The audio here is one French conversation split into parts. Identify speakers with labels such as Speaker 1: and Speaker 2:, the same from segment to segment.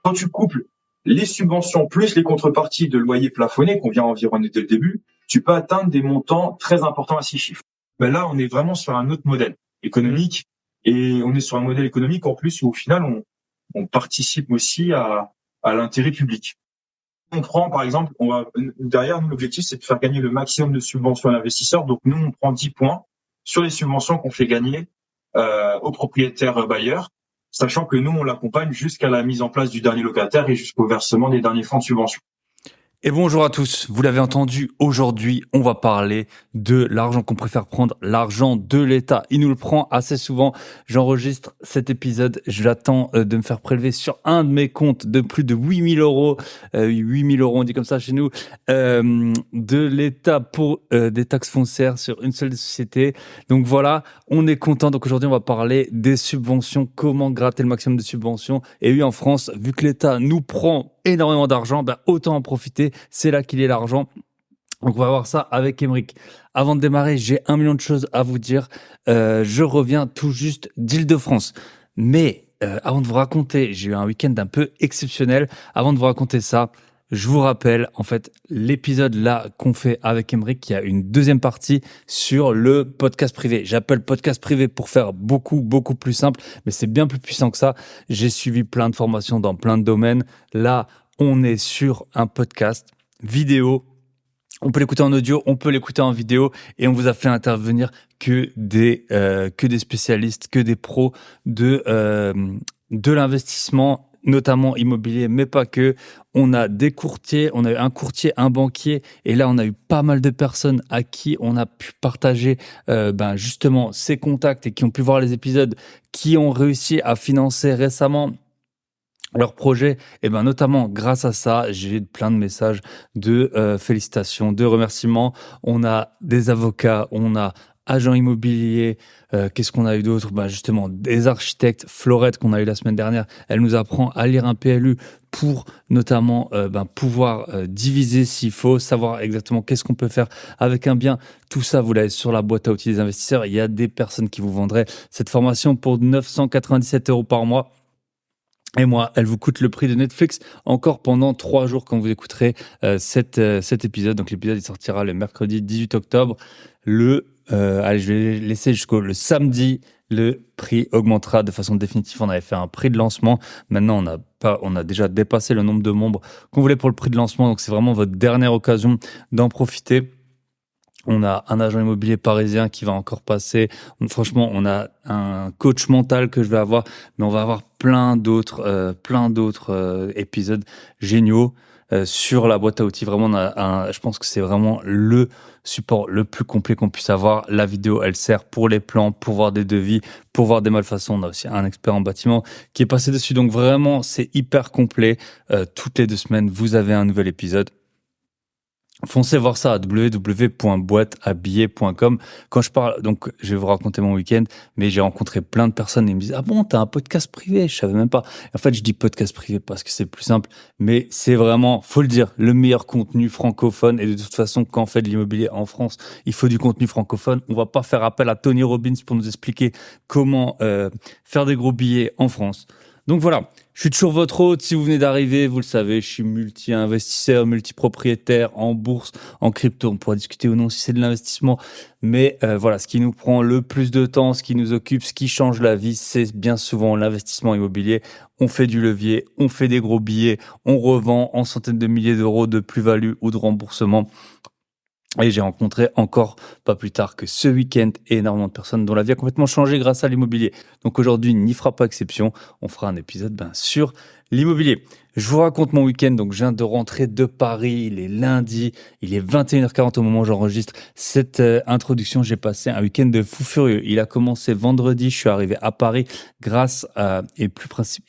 Speaker 1: Quand tu couples les subventions plus les contreparties de loyers plafonnés qu'on vient environner dès le début, tu peux atteindre des montants très importants à 6 chiffres. Ben là, on est vraiment sur un autre modèle économique et on est sur un modèle économique en plus où au final, on participe aussi à l'intérêt public. On prend, par exemple, derrière nous, l'objectif, c'est de faire gagner le maximum de subventions à l'investisseur. Donc, nous, on prend 10 points sur les subventions qu'on fait gagner aux propriétaires bailleurs, sachant que nous, on l'accompagne jusqu'à la mise en place du dernier locataire et jusqu'au versement des derniers fonds de subvention.
Speaker 2: Et bonjour à tous, vous l'avez entendu, aujourd'hui on va parler de l'argent qu'on préfère prendre, l'argent de l'État. Il nous le prend assez souvent, j'enregistre cet épisode, je l'attends de me faire prélever sur un de mes comptes de plus de 8 000 euros, 8 000 euros on dit comme ça chez nous, de l'État pour des taxes foncières sur une seule société. Donc voilà, on est content, donc aujourd'hui on va parler des subventions, comment gratter le maximum de subventions. Et oui, en France, vu que l'État nous prend énormément d'argent, autant en profiter, c'est là qu'il est l'argent. Donc on va voir ça avec Aymeric. Avant de démarrer, j'ai 1 million de choses à vous dire. Je reviens tout juste d'Île-de-France. Mais avant de vous raconter, j'ai eu un week-end un peu exceptionnel. Avant de vous raconter ça, je vous rappelle, en fait, l'épisode là qu'on fait avec Aymeric, il y a une deuxième partie sur le podcast privé. J'appelle podcast privé pour faire beaucoup plus simple, mais c'est bien plus puissant que ça. J'ai suivi plein de formations dans plein de domaines. Là, on est sur un podcast vidéo. On peut l'écouter en audio, on peut l'écouter en vidéo, et on vous a fait intervenir que des spécialistes, que des pros de l'investissement, notamment immobilier, mais pas que. On a des courtiers, on a eu un courtier, un banquier, et là on a eu pas mal de personnes à qui on a pu partager justement ces contacts et qui ont pu voir les épisodes, qui ont réussi à financer récemment leur projet. Et notamment grâce à ça, j'ai plein de messages de félicitations, de remerciements. On a des avocats, on a agents immobiliers, qu'est-ce qu'on a eu d'autre? Justement, des architectes. Florette, qu'on a eu la semaine dernière, elle nous apprend à lire un PLU pour notamment pouvoir diviser s'il faut, savoir exactement qu'est-ce qu'on peut faire avec un bien. Tout ça, vous l'avez sur la boîte à outils des investisseurs. Il y a des personnes qui vous vendraient cette formation pour 997 € par mois. Et moi, elle vous coûte le prix de Netflix encore pendant 3 jours quand vous écouterez cet épisode. Donc l'épisode il sortira le mercredi 18 octobre. Je vais laisser jusqu'au le samedi. Le prix augmentera de façon définitive. On avait fait un prix de lancement. Maintenant, on a déjà dépassé le nombre de membres qu'on voulait pour le prix de lancement. Donc c'est vraiment votre dernière occasion d'en profiter. On a un agent immobilier parisien qui va encore passer. Franchement, on a un coach mental que je vais avoir, mais on va avoir plein d'autres épisodes géniaux sur la boîte à outils. Vraiment, je pense que c'est vraiment le support le plus complet qu'on puisse avoir. La vidéo, elle sert pour les plans, pour voir des devis, pour voir des malfaçons. On a aussi un expert en bâtiment qui est passé dessus. Donc vraiment, c'est hyper complet. Toutes les 2 semaines, vous avez un nouvel épisode. Foncez voir ça à www.boîteabillet.com. Quand je parle, donc, je vais vous raconter mon week-end, mais j'ai rencontré plein de personnes et ils me disent, ah bon, t'as un podcast privé? Je savais même pas. En fait, je dis podcast privé parce que c'est plus simple, mais c'est vraiment, faut le dire, le meilleur contenu francophone. Et de toute façon, quand on fait de l'immobilier en France, il faut du contenu francophone. On va pas faire appel à Tony Robbins pour nous expliquer comment faire des gros billets en France. Donc voilà, je suis toujours votre hôte. Si vous venez d'arriver, vous le savez, je suis multi-investisseur, multi-propriétaire en bourse, en crypto. On pourra discuter ou non si c'est de l'investissement. Mais voilà, ce qui nous prend le plus de temps, ce qui nous occupe, ce qui change la vie, c'est bien souvent l'investissement immobilier. On fait du levier, on fait des gros billets, on revend en centaines de milliers d'euros de plus-value ou de remboursement. Et j'ai rencontré encore, pas plus tard que ce week-end, énormément de personnes dont la vie a complètement changé grâce à l'immobilier. Donc aujourd'hui, n'y fera pas exception. On fera un épisode sur l'immobilier. Je vous raconte mon week-end. Donc je viens de rentrer de Paris. Il est lundi. Il est 21h40 au moment où j'enregistre cette introduction. J'ai passé un week-end de fou furieux. Il a commencé vendredi. Je suis arrivé à Paris grâce à... Et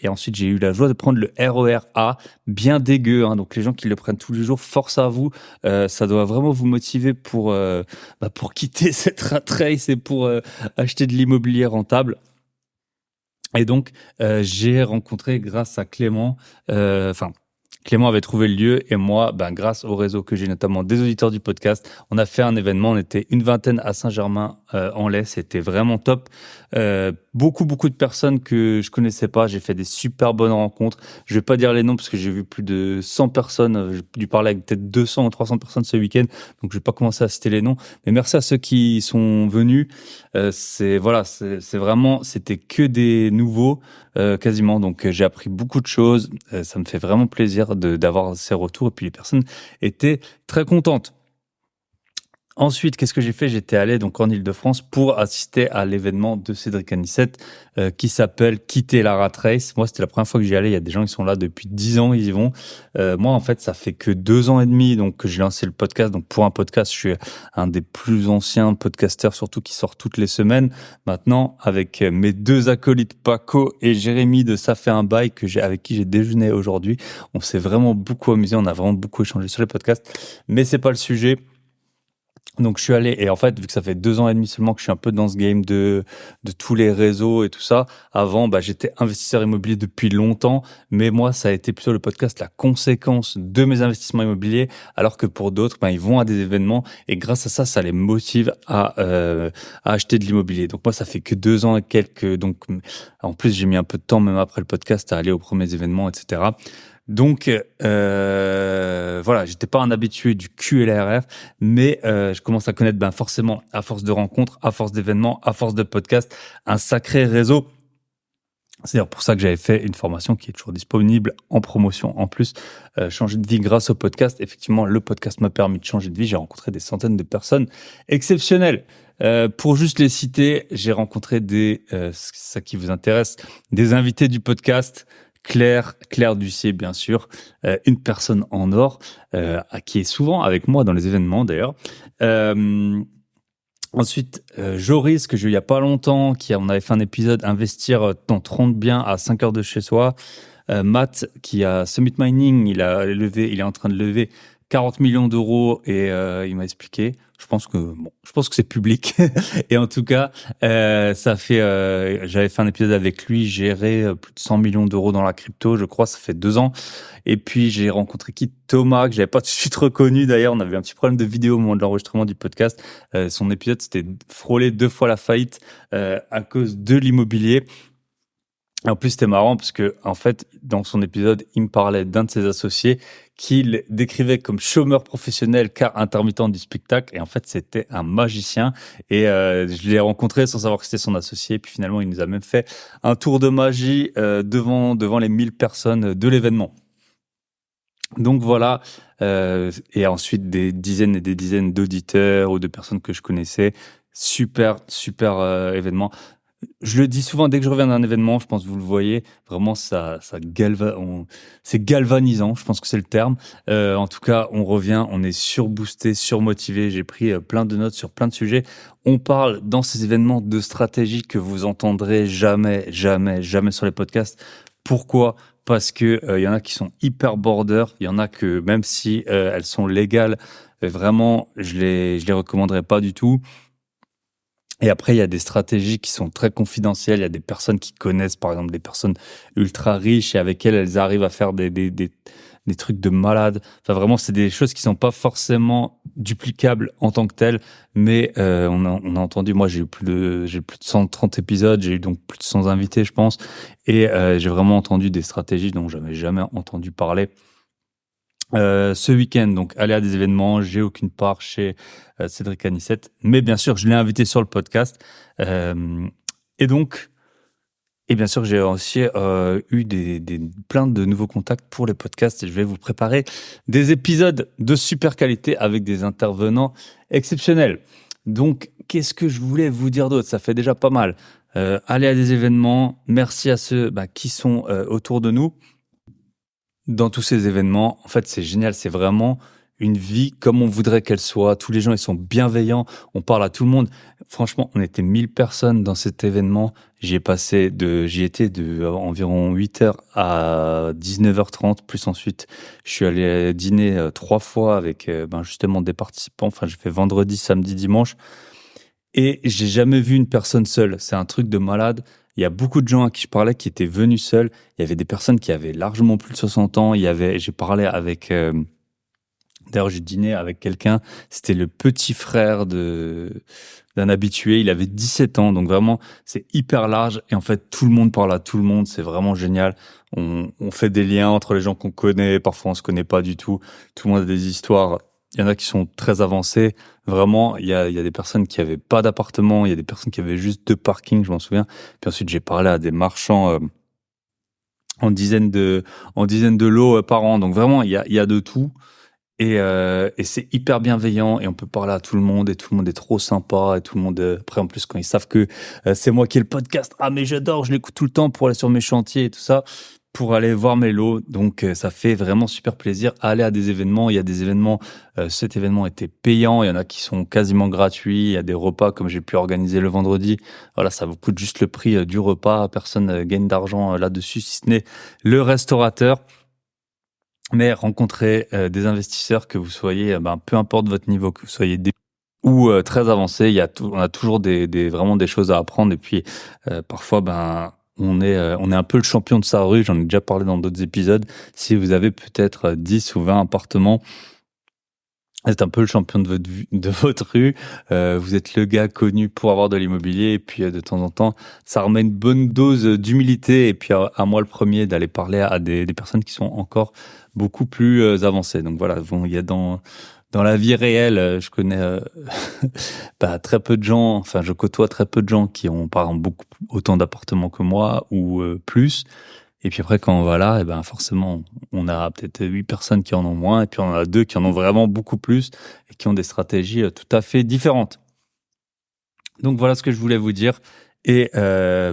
Speaker 2: ensuite, j'ai eu la joie de prendre le RER A. Bien dégueu. Donc les gens qui le prennent tous les jours, force à vous. Ça doit vraiment vous motiver pour quitter cette rat race et pour acheter de l'immobilier rentable. Et donc, j'ai rencontré grâce à Clément, Clément avait trouvé le lieu et moi, grâce au réseau que j'ai, notamment des auditeurs du podcast, on a fait un événement. On était une vingtaine à Saint-Germain-en-Laye. C'était vraiment top. Beaucoup de personnes que je connaissais pas. J'ai fait des super bonnes rencontres. Je vais pas dire les noms parce que j'ai vu plus de 100 personnes. J'ai dû parler avec peut-être 200 ou 300 personnes ce week-end. Donc, je vais pas commencer à citer les noms. Mais merci à ceux qui sont venus. C'est vraiment, c'était que des nouveaux, quasiment. Donc, j'ai appris beaucoup de choses. Ça me fait vraiment plaisir d'avoir ces retours. Et puis, les personnes étaient très contentes. Ensuite, qu'est-ce que j'ai fait? J'étais allé donc en Île-de-France pour assister à l'événement de Cédric Anissette qui s'appelle Quitter la Rat Race. Moi, c'était la première fois que j'y allais. Il y a des gens qui sont là depuis 10 ans, ils y vont. Moi, en fait, ça fait que 2 ans et demi donc que j'ai lancé le podcast. Donc, pour un podcast, je suis un des plus anciens podcasteurs, surtout qui sort toutes les semaines. Maintenant, avec mes 2 acolytes, Paco et Jérémy de Ça fait un bail, avec qui j'ai déjeuné aujourd'hui. On s'est vraiment beaucoup amusé. On a vraiment beaucoup échangé sur les podcasts. Mais c'est pas le sujet. Donc je suis allé, et en fait, vu que ça fait 2 ans et demi seulement que je suis un peu dans ce game de tous les réseaux et tout ça, avant, j'étais investisseur immobilier depuis longtemps, mais moi, ça a été plutôt le podcast la conséquence de mes investissements immobiliers, alors que pour d'autres, ils vont à des événements, et grâce à ça, ça les motive à acheter de l'immobilier. Donc moi, ça fait que 2 ans et quelques, donc en plus, j'ai mis un peu de temps, même après le podcast, à aller aux premiers événements, etc. Donc voilà, j'étais pas un habitué du QLRF, mais je commence à connaître forcément, à force de rencontres, à force d'événements, à force de podcasts, un sacré réseau. C'est d'ailleurs pour ça que j'avais fait une formation qui est toujours disponible en promotion. En plus, changer de vie grâce au podcast. Effectivement, le podcast m'a permis de changer de vie. J'ai rencontré des centaines de personnes exceptionnelles. Pour juste les citer, j'ai rencontré ça qui vous intéresse, des invités du podcast. Claire Ducier, bien sûr, une personne en or, qui est souvent avec moi dans les événements d'ailleurs. Ensuite, Joris, que j'ai eu il y a pas longtemps, on avait fait un épisode Investir dans 30 biens à 5 heures de chez soi. Matt, qui a Summit Mining, il est en train de lever 40 millions d'euros et il m'a expliqué. Je pense que c'est public. Et en tout cas, j'avais fait un épisode avec lui, gérer plus de 100 millions d'euros dans la crypto, je crois, ça fait 2 ans. Et puis j'ai rencontré Thomas, que j'avais pas tout de suite reconnu. D'ailleurs, on avait un petit problème de vidéo au moment de l'enregistrement du podcast. Son épisode, c'était frôler 2 fois la faillite à cause de l'immobilier. En plus, c'était marrant parce que, en fait, dans son épisode, il me parlait d'un de ses associés qu'il décrivait comme chômeur professionnel car intermittent du spectacle. Et en fait, c'était un magicien. Et je l'ai rencontré sans savoir que c'était son associé. Puis finalement, il nous a même fait un tour de magie devant les 1000 personnes de l'événement. Donc voilà. Et ensuite, des dizaines et des dizaines d'auditeurs ou de personnes que je connaissais. Super événement. Je le dis souvent, dès que je reviens d'un événement, je pense que vous le voyez, vraiment c'est galvanisant, je pense que c'est le terme. En tout cas, on revient, on est surboosté, surmotivé. J'ai pris plein de notes sur plein de sujets. On parle dans ces événements de stratégie que vous entendrez jamais sur les podcasts. Pourquoi ? Parce que il y en a qui sont hyper border, il y en a que même si elles sont légales, vraiment, je les recommanderais pas du tout. Et après, il y a des stratégies qui sont très confidentielles. Il y a des personnes qui connaissent, par exemple, des personnes ultra riches et avec elles arrivent à faire des trucs de malade. Enfin, vraiment, c'est des choses qui sont pas forcément duplicables en tant que telles. Mais on a entendu, moi, j'ai plus de 130 épisodes. J'ai eu donc plus de 100 invités, je pense. Et j'ai vraiment entendu des stratégies dont j'avais jamais entendu parler. Ce week-end, donc aller à des événements, j'ai aucune part chez Cédric Anissette, mais bien sûr je l'ai invité sur le podcast et bien sûr j'ai aussi eu plein de nouveaux contacts pour les podcasts et je vais vous préparer des épisodes de super qualité avec des intervenants exceptionnels. Donc qu'est-ce que je voulais vous dire d'autre? Ça fait déjà pas mal. Aller à des événements, merci à ceux qui sont autour de nous. Dans tous ces événements, en fait, c'est génial. C'est vraiment une vie comme on voudrait qu'elle soit. Tous les gens, ils sont bienveillants. On parle à tout le monde. Franchement, on était 1000 personnes dans cet événement. J'y étais de environ 8h à 19h30. Plus ensuite, je suis allé dîner 3 fois avec, justement des participants. Enfin, j'ai fait vendredi, samedi, dimanche. Et j'ai jamais vu une personne seule. C'est un truc de malade. Il y a beaucoup de gens à qui je parlais qui étaient venus seuls. Il y avait des personnes qui avaient largement plus de 60 ans. J'ai parlé avec, d'ailleurs, j'ai dîné avec quelqu'un. C'était le petit frère d'un habitué. Il avait 17 ans. Donc vraiment, c'est hyper large. Et en fait, tout le monde parle à tout le monde. C'est vraiment génial. On fait des liens entre les gens qu'on connaît. Parfois, on se connaît pas du tout. Tout le monde a des histoires. Il y en a qui sont très avancés. Vraiment, il y a des personnes qui avaient pas d'appartement. Il y a des personnes qui avaient juste 2 parkings, je m'en souviens. Puis ensuite, j'ai parlé à des marchands en dizaines de lots par an. Donc vraiment, il y a de tout. Et c'est hyper bienveillant et on peut parler à tout le monde et tout le monde est trop sympa et tout le monde après en plus quand ils savent que c'est moi qui ai le podcast, ah mais j'adore, je l'écoute tout le temps pour aller sur mes chantiers et tout ça, pour aller voir mes lots. Donc ça fait vraiment super plaisir aller à des événements. Il y a des événements, cet événement était payant, il y en a qui sont quasiment gratuits, il y a des repas comme j'ai pu organiser le vendredi. Voilà, ça vous coûte juste le prix du repas, personne gagne d'argent là-dessus si ce n'est le restaurateur. Mais rencontrer des investisseurs, que vous soyez, peu importe votre niveau, que vous soyez ou très avancé, on a toujours vraiment des choses à apprendre. Et puis parfois, on est un peu le champion de sa rue. J'en ai déjà parlé dans d'autres épisodes. Si vous avez peut-être 10 ou 20 appartements, vous êtes un peu le champion de votre rue. Vous êtes le gars connu pour avoir de l'immobilier. Et puis, de temps en temps, ça remet une bonne dose d'humilité. Et puis, à moi le premier, d'aller parler à des personnes qui sont encore beaucoup plus avancées. Donc voilà, bon, il y a dans la vie réelle, je connais très peu de gens. Enfin, je côtoie très peu de gens qui ont, par exemple, autant d'appartements que moi ou plus. Et puis après, quand on va là, forcément, on a peut-être 8 personnes qui en ont moins, et puis on en a 2 qui en ont vraiment beaucoup plus, et qui ont des stratégies tout à fait différentes. Donc voilà ce que je voulais vous dire. Et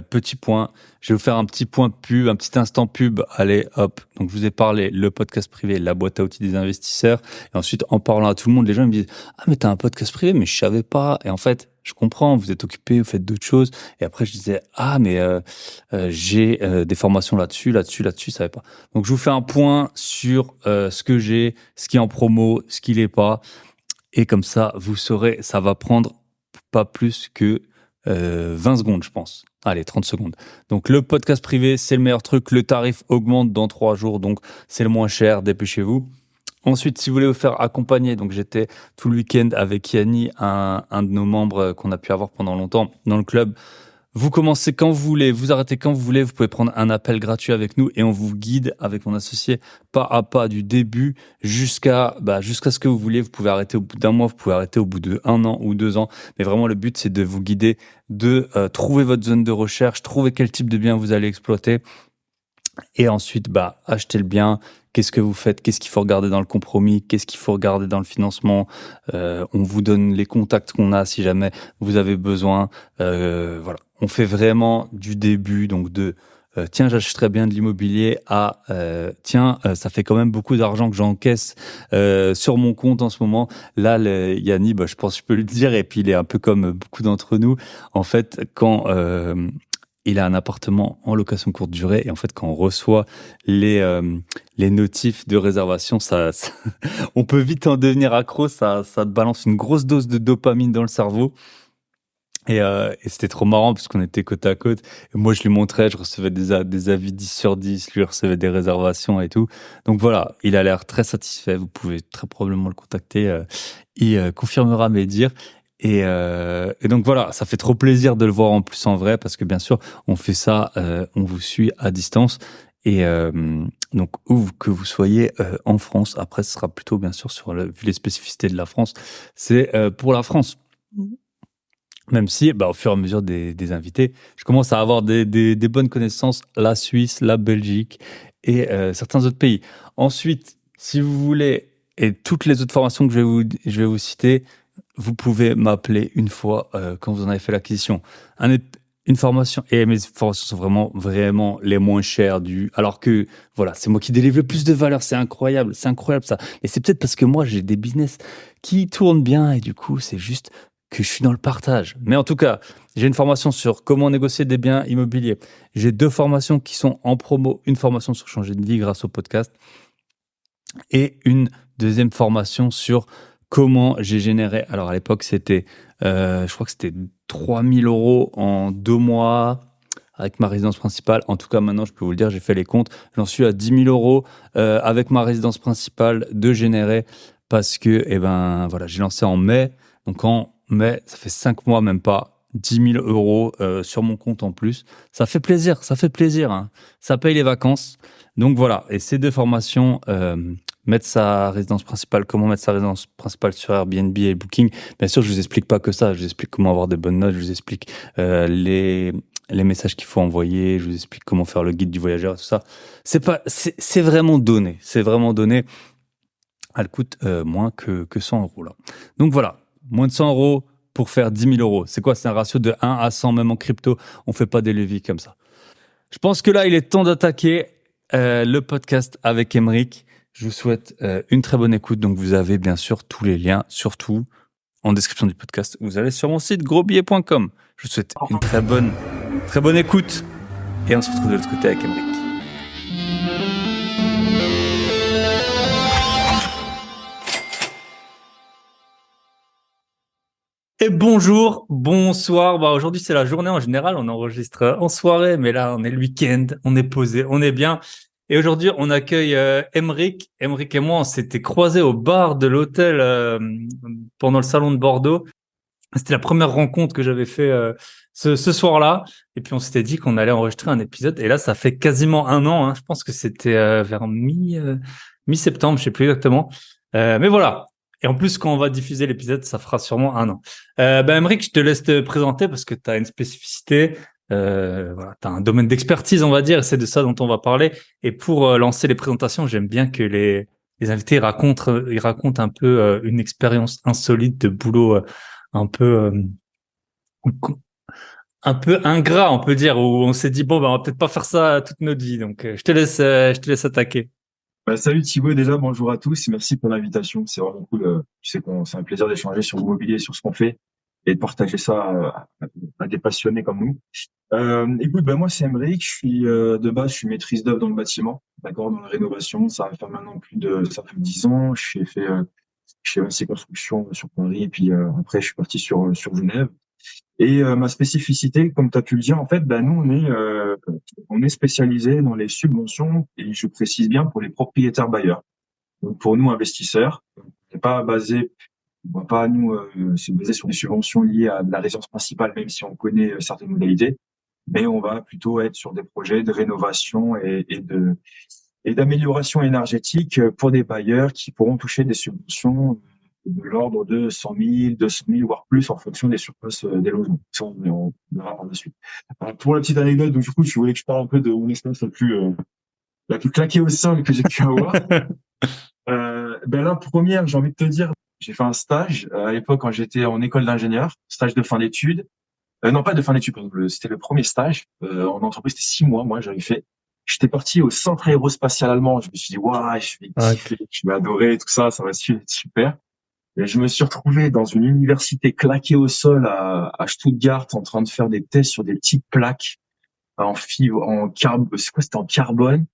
Speaker 2: petit point, je vais vous faire un petit point pub, un petit instant pub. Allez, hop. Donc je vous ai parlé, le podcast privé, la boîte à outils des investisseurs. Et ensuite, en parlant à tout le monde, les gens me disent « Ah, mais t'as un podcast privé, mais je savais pas. » Et en fait, je comprends, vous êtes occupé, vous faites d'autres choses. Et après, je disais « Ah, mais j'ai des formations là-dessus, je savais pas. » Donc je vous fais un point sur ce que j'ai, ce qui est en promo, ce qui l'est pas. Et comme ça, vous saurez, ça va prendre pas plus que 20 secondes, je pense. Allez, 30 secondes. Donc, le podcast privé, c'est le meilleur truc. Le tarif augmente dans 3 jours, donc c'est le moins cher. Dépêchez-vous. Ensuite, si vous voulez vous faire accompagner, donc j'étais tout le week-end avec Yanni, un de nos membres qu'on a pu avoir pendant longtemps dans le club. Vous commencez quand vous voulez, vous arrêtez quand vous voulez, vous pouvez prendre un appel gratuit avec nous et on vous guide avec mon associé pas à pas du début jusqu'à ce que vous vouliez. Vous pouvez arrêter au bout d'1 mois, vous pouvez arrêter au bout de 1 an ou 2 ans. Mais vraiment, le but, c'est de vous guider, de trouver votre zone de recherche, trouver quel type de bien vous allez exploiter. Et ensuite, achetez le bien. Qu'est-ce que vous faites? Qu'est-ce qu'il faut regarder dans le compromis? Qu'est-ce qu'il faut regarder dans le financement? On vous donne les contacts qu'on a si jamais vous avez besoin. Voilà. On fait vraiment du début, donc tiens, j'achèterais bien de l'immobilier à tiens, ça fait quand même beaucoup d'argent que j'encaisse sur mon compte en ce moment. Là, Yanni, je pense que je peux le dire, et puis il est un peu comme beaucoup d'entre nous. En fait, quand il a un appartement en location courte durée, et en fait, quand on reçoit les notifs de réservation, ça on peut vite en devenir accro. Ça balance une grosse dose de dopamine dans le cerveau. Et c'était trop marrant parce qu'on était côte à côte. Et moi, je lui montrais, je recevais des avis 10 sur 10, lui recevait des réservations et tout. Donc voilà, il a l'air très satisfait. Vous pouvez très probablement le contacter. Il confirmera mes dires. Et donc voilà, ça fait trop plaisir de le voir en plus en vrai parce que bien sûr, on fait ça, on vous suit à distance. Et donc, où que vous soyez en France, après, ce sera plutôt bien sûr vu les spécificités de la France, c'est pour la France. Même si, au fur et à mesure des invités, je commence à avoir des bonnes connaissances, la Suisse, la Belgique et certains autres pays. Ensuite, si vous voulez, et toutes les autres formations que je vais vous citer, vous pouvez m'appeler une fois quand vous en avez fait l'acquisition. Une formation, et mes formations sont vraiment, vraiment les moins chères alors que, voilà, c'est moi qui délivre le plus de valeur, c'est incroyable ça. Et c'est peut-être parce que moi, j'ai des business qui tournent bien et du coup, c'est juste que je suis dans le partage. Mais en tout cas, j'ai une formation sur comment négocier des biens immobiliers. J'ai 2 formations qui sont en promo. Une formation sur changer de vie grâce au podcast et une deuxième formation sur comment j'ai généré. Alors à l'époque, c'était, je crois que c'était 3 000 € en 2 mois avec ma résidence principale. En tout cas, maintenant, je peux vous le dire, j'ai fait les comptes. J'en suis à 10 000 € avec ma résidence principale de générer parce que, voilà, j'ai lancé en mai. Donc, en mai, ça fait 5 mois, même pas, 10 000 € sur mon compte en plus. Ça fait plaisir, hein. Ça paye les vacances. Donc, voilà. Et ces deux formations, mettre sa résidence principale, comment mettre sa résidence principale sur Airbnb et Booking. Bien sûr, je vous explique pas que ça. Je vous explique comment avoir des bonnes notes. Je vous explique les messages qu'il faut envoyer. Je vous explique comment faire le guide du voyageur, tout ça. C'est vraiment donné. C'est vraiment donné. Elle coûte moins que 100 € là. Donc voilà, moins de 100 € pour faire 10 000 €. C'est quoi? C'est un ratio de 1 à 100, même en crypto. On fait pas des leviers comme ça. Je pense que là, il est temps d'attaquer le podcast avec Aymeric. Je vous souhaite une très bonne écoute. Donc, vous avez bien sûr tous les liens, surtout en description du podcast. Vous allez sur mon site grosbillet.com. Je vous souhaite une très bonne écoute. Et on se retrouve de l'autre côté avec Aymeric. Et bonjour, bonsoir. Aujourd'hui, c'est la journée. En général, on enregistre en soirée, mais là, on est le week-end, on est posé, on est bien. Et aujourd'hui, on accueille Aymeric. Aymeric et moi, on s'était croisés au bar de l'hôtel pendant le salon de Bordeaux. C'était la première rencontre que j'avais fait ce soir-là. Et puis, on s'était dit qu'on allait enregistrer un épisode. Et là, ça fait quasiment un an. Je pense que c'était vers mi-septembre, je sais plus exactement. Mais voilà. Et en plus, quand on va diffuser l'épisode, ça fera sûrement un an. Aymeric, je te laisse te présenter parce que tu as une spécificité. Voilà, tu as un domaine d'expertise, on va dire. C'est de ça dont on va parler. Et pour lancer les présentations, j'aime bien que les invités racontent un peu une expérience insolite de boulot un peu un peu ingrat, on peut dire, où on s'est dit bon, on va peut-être pas faire ça toute notre vie. Donc, je te laisse attaquer.
Speaker 1: Salut Thibaut, déjà bonjour à tous et merci pour l'invitation. C'est vraiment cool. Tu sais c'est un plaisir d'échanger sur l'immobilier, sur ce qu'on fait et de partager ça à des passionnés comme nous. Écoute, moi c'est Aymeric, je suis de base, je suis maîtrise d'œuvre dans le bâtiment, d'accord, dans la rénovation. Ça va faire maintenant ça fait 10 ans. J'ai fait chez AC Construction sur Paris et puis après je suis parti sur Genève. Et ma spécificité, comme tu as pu le dire, en fait, nous on est spécialisé dans les subventions et je précise bien pour les propriétaires bailleurs. Donc pour nous investisseurs, on n'est pas basé, on va pas nous se baser sur des subventions liées à la résidence principale, même si on connaît certaines modalités, mais on va plutôt être sur des projets de rénovation et d'amélioration énergétique pour des bailleurs qui pourront toucher des subventions de l'ordre de 100 000, 200 000, voire plus en fonction des surfaces des logements. Ça, on verra par la suite. Pour la petite anecdote, donc du coup, tu voulais que je parle un peu de mon expérience la plus claquée au sol que j'ai pu avoir. La première, j'ai envie de te dire, j'ai fait un stage à l'époque quand j'étais en école d'ingénieur, stage de fin d'études. Non, pas de fin d'études, pardon, c'était le premier stage en entreprise, c'était 6 mois, moi j'avais fait. J'étais parti au centre aérospatial allemand. Je me suis dit, waouh, je vais kiffer, je vais adorer tout ça, ça va être super. Et je me suis retrouvé dans une université claquée au sol à Stuttgart en train de faire des tests sur des petites plaques en fibre, en carbone, c'est quoi, c'était en carbone.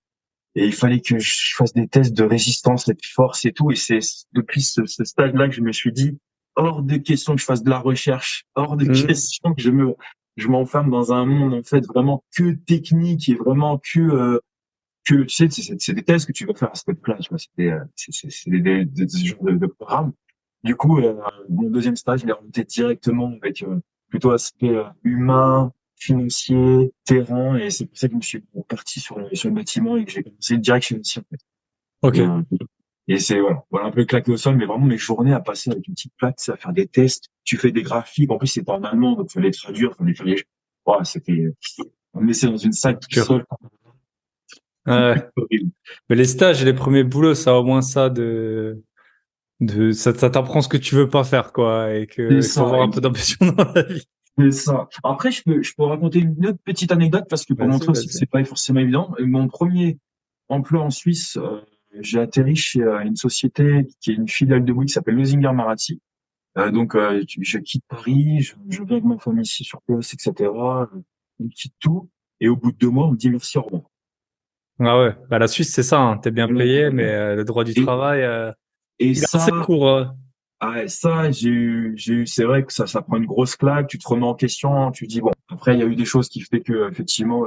Speaker 1: Et il fallait que je fasse des tests de résistance et de force et tout. Et c'est depuis ce stage-là que je me suis dit, hors de question que je fasse de la recherche, hors de question que je m'enferme dans un monde, en fait, vraiment que technique et vraiment que, tu sais, c'est des tests que tu vas faire à cette place, tu vois, c'est des genres de programmes. Du coup, mon deuxième stage, il est remonté directement avec plutôt aspect humain, financier, terrain, et c'est pour ça que je me suis parti sur le bâtiment et que j'ai commencé direct financier, en fait.
Speaker 2: Ok.
Speaker 1: Et c'est voilà un peu claqué au sol, mais vraiment mes journées à passer avec une petite plaque, à faire des tests. Tu fais des graphiques, en plus c'était en allemand, donc fallait traduire, fallait faire les. Oh, c'était on me laissait dans une salle tout seul.
Speaker 2: Horrible. Mais les stages et les premiers boulots, ça a au moins ça ça t'apprend ce que tu veux pas faire, quoi, et que il faut avoir un peu d'ambition dans la vie.
Speaker 1: C'est ça. Après, je peux raconter une autre petite anecdote parce que pour montrer aussi que c'est pas forcément évident. Mon premier emploi en Suisse, j'ai atterri chez une société qui est une filiale de Bouygues qui s'appelle Losinger Marazzi. Je quitte Paris, je viens avec ma famille ici sur place, etc. On quitte tout et au bout de 2 mois, on me dit merci, au revoir.
Speaker 2: Ah ouais, la Suisse, c'est ça, t'es bien payé, mais le droit du travail,
Speaker 1: et
Speaker 2: il est assez court.
Speaker 1: Ah, et ça, c'est vrai que ça prend une grosse claque, tu te remets en question, tu te dis bon, après, il y a eu des choses qui fait que, effectivement,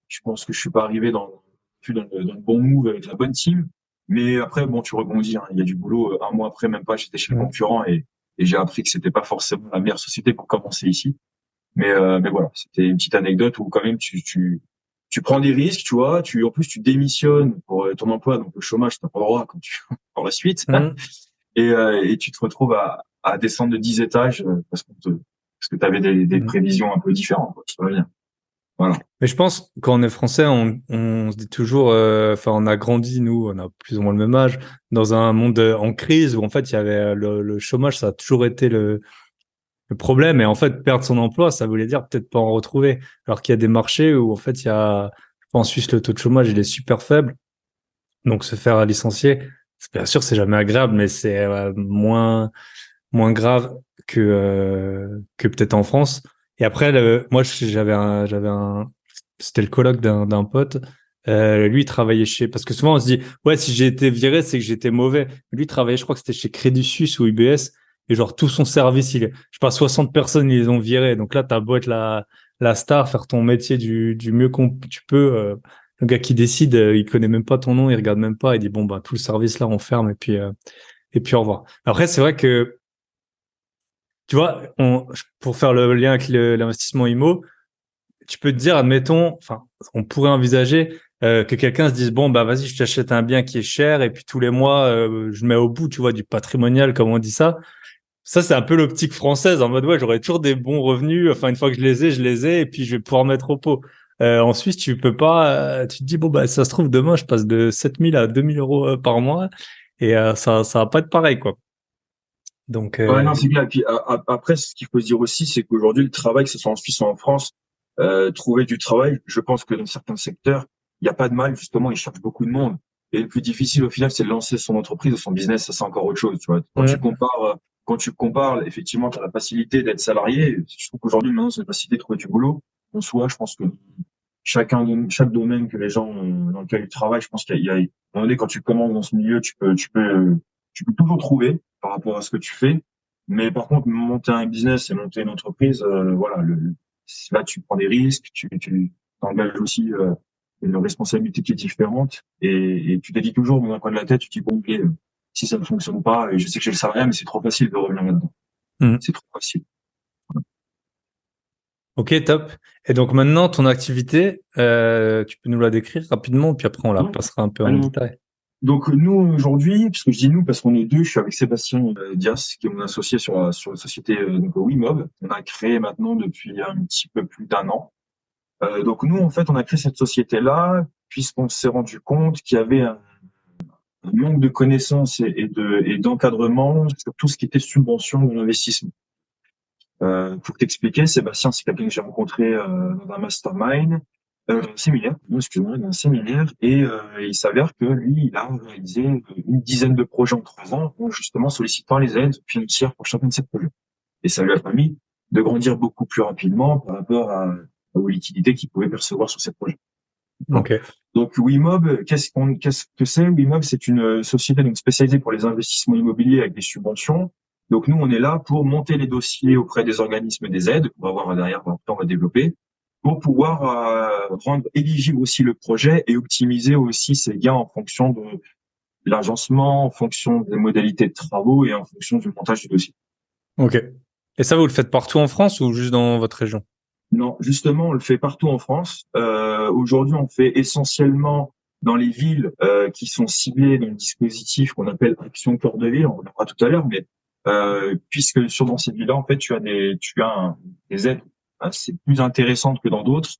Speaker 1: je pense que je suis pas arrivé dans le bon move avec la bonne team. Mais après, bon, tu rebondis, hein. Il y a du boulot. Un mois après, même pas, j'étais chez le
Speaker 2: Mm.
Speaker 1: concurrent et j'ai appris que c'était pas forcément la meilleure société pour commencer ici. Mais voilà, c'était une petite anecdote où quand même tu prends des risques, tu vois, en plus tu démissionnes pour ton emploi, donc le chômage, t'as pas le droit quand tu, par la suite.
Speaker 2: Mm.
Speaker 1: Et tu te retrouves à descendre de 10 étages parce que tu avais des
Speaker 2: Mm.
Speaker 1: prévisions un peu différentes, quoi, ça va bien. Voilà.
Speaker 2: Mais je pense, quand on est français, on se dit toujours, enfin, on a grandi, nous, on a plus ou moins le même âge, dans un monde en crise où, en fait, il y avait le chômage, ça a toujours été le problème. Et en fait, perdre son emploi, ça voulait dire peut-être pas en retrouver. Alors qu'il y a des marchés où, en fait, il y a, en Suisse, le taux de chômage, il est super faible. Donc, se faire licencier, bien sûr, c'est jamais agréable, mais c'est moins grave que peut-être en France. Et après, moi, c'était le coloc d'un pote. Lui, il travaillait parce que souvent on se dit, ouais, si j'ai été viré, c'est que j'étais mauvais. Lui, il travaillait, je crois que c'était chez Crédit Suisse ou UBS. Et genre, tout son service, je sais pas, 60 personnes, ils les ont virés. Donc là, t'as beau être la star, faire ton métier du mieux qu'on tu peux. Le gars qui décide, il connaît même pas ton nom, il regarde même pas, il dit, bon, bah, tout le service là, on ferme et puis au revoir. Après, c'est vrai que tu vois, pour faire le lien avec l'investissement IMO, tu peux te dire, admettons, enfin, on pourrait envisager que quelqu'un se dise, bon, bah vas-y, je t'achète un bien qui est cher et puis tous les mois, je mets au bout, tu vois, du patrimonial, comme on dit ça. Ça, c'est un peu l'optique française, en mode, ouais, j'aurai toujours des bons revenus. Enfin, une fois que je les ai et puis je vais pouvoir mettre au pot. En Suisse, tu peux pas, tu te dis, bon, bah ça se trouve, demain, je passe de 7 000 à 2 000 euros par mois et ça va pas être pareil, quoi. Donc,
Speaker 1: Ouais, non, c'est clair. Et puis après, ce qu'il faut se dire aussi, c'est qu'aujourd'hui, le travail, que ce soit en Suisse ou en France, trouver du travail, je pense que dans certains secteurs, il n'y a pas de mal, justement, ils cherchent beaucoup de monde. Et le plus difficile, au final, c'est de lancer son entreprise ou son business, ça c'est encore autre chose, tu vois. Quand tu compares, effectivement, tu as la facilité d'être salarié. Je trouve qu'aujourd'hui, maintenant, c'est une facilité de trouver du boulot. En soi, je pense que chaque domaine que les gens dans lequel ils travaillent, je pense à un moment donné, quand tu commences dans ce milieu, tu peux toujours trouver par rapport à ce que tu fais. Mais par contre, monter un business et monter une entreprise, voilà, là, tu prends des risques, tu t'engages aussi une responsabilité qui est différente et tu te dis toujours dans un coin de la tête, tu te dis bon, ok, si ça ne fonctionne pas, et je sais que j'ai le salariat, mais c'est trop facile de revenir là-dedans. C'est trop facile.
Speaker 2: ok, top. Et donc maintenant, ton activité, tu peux nous la décrire rapidement, puis après on la
Speaker 1: Ouais.
Speaker 2: passera un peu en
Speaker 1: Alors,
Speaker 2: détail.
Speaker 1: donc nous aujourd'hui, parce que je dis nous parce qu'on est deux, je suis avec Sébastien Dias, qui est mon associé sur la société donc WeMob. On a créé maintenant depuis un petit peu plus d'un an. Donc nous, en fait, on a créé cette société-là puisqu'on s'est rendu compte qu'il y avait un manque de connaissances et d'encadrement sur tout ce qui était subvention de l'investissement. Pour t'expliquer, Sébastien, c'est quelqu'un que j'ai rencontré dans un mastermind, séminaire, non, excuse-moi, dans un séminaire, et il s'avère que lui, il a réalisé une dizaine de projets en 3 ans, en justement sollicitant les aides financières pour chacun de ces projets. Et ça lui a permis de grandir beaucoup plus rapidement par rapport aux liquidités qu'il pouvait percevoir sur ces projets. Bon.
Speaker 2: Ok.
Speaker 1: Donc WeMob, qu'est-ce que c'est? WeMob, c'est une société donc spécialisée pour les investissements immobiliers avec des subventions. Donc nous, on est là pour monter les dossiers auprès des organismes des aides, qu'on va voir derrière, on va développer, pour pouvoir rendre éligible aussi le projet et optimiser aussi ses gains en fonction de l'agencement, en fonction des modalités de travaux et en fonction du montage du dossier.
Speaker 2: Ok. Et ça, vous le faites partout en France ou juste dans votre région?
Speaker 1: Non, justement, on le fait partout en France. Aujourd'hui, on fait essentiellement dans les villes qui sont ciblées dans le dispositif qu'on appelle Action Cœur de Ville. On en verra tout à l'heure, mais puisque dans ces villes-là, en fait, des aides assez plus intéressantes que dans d'autres.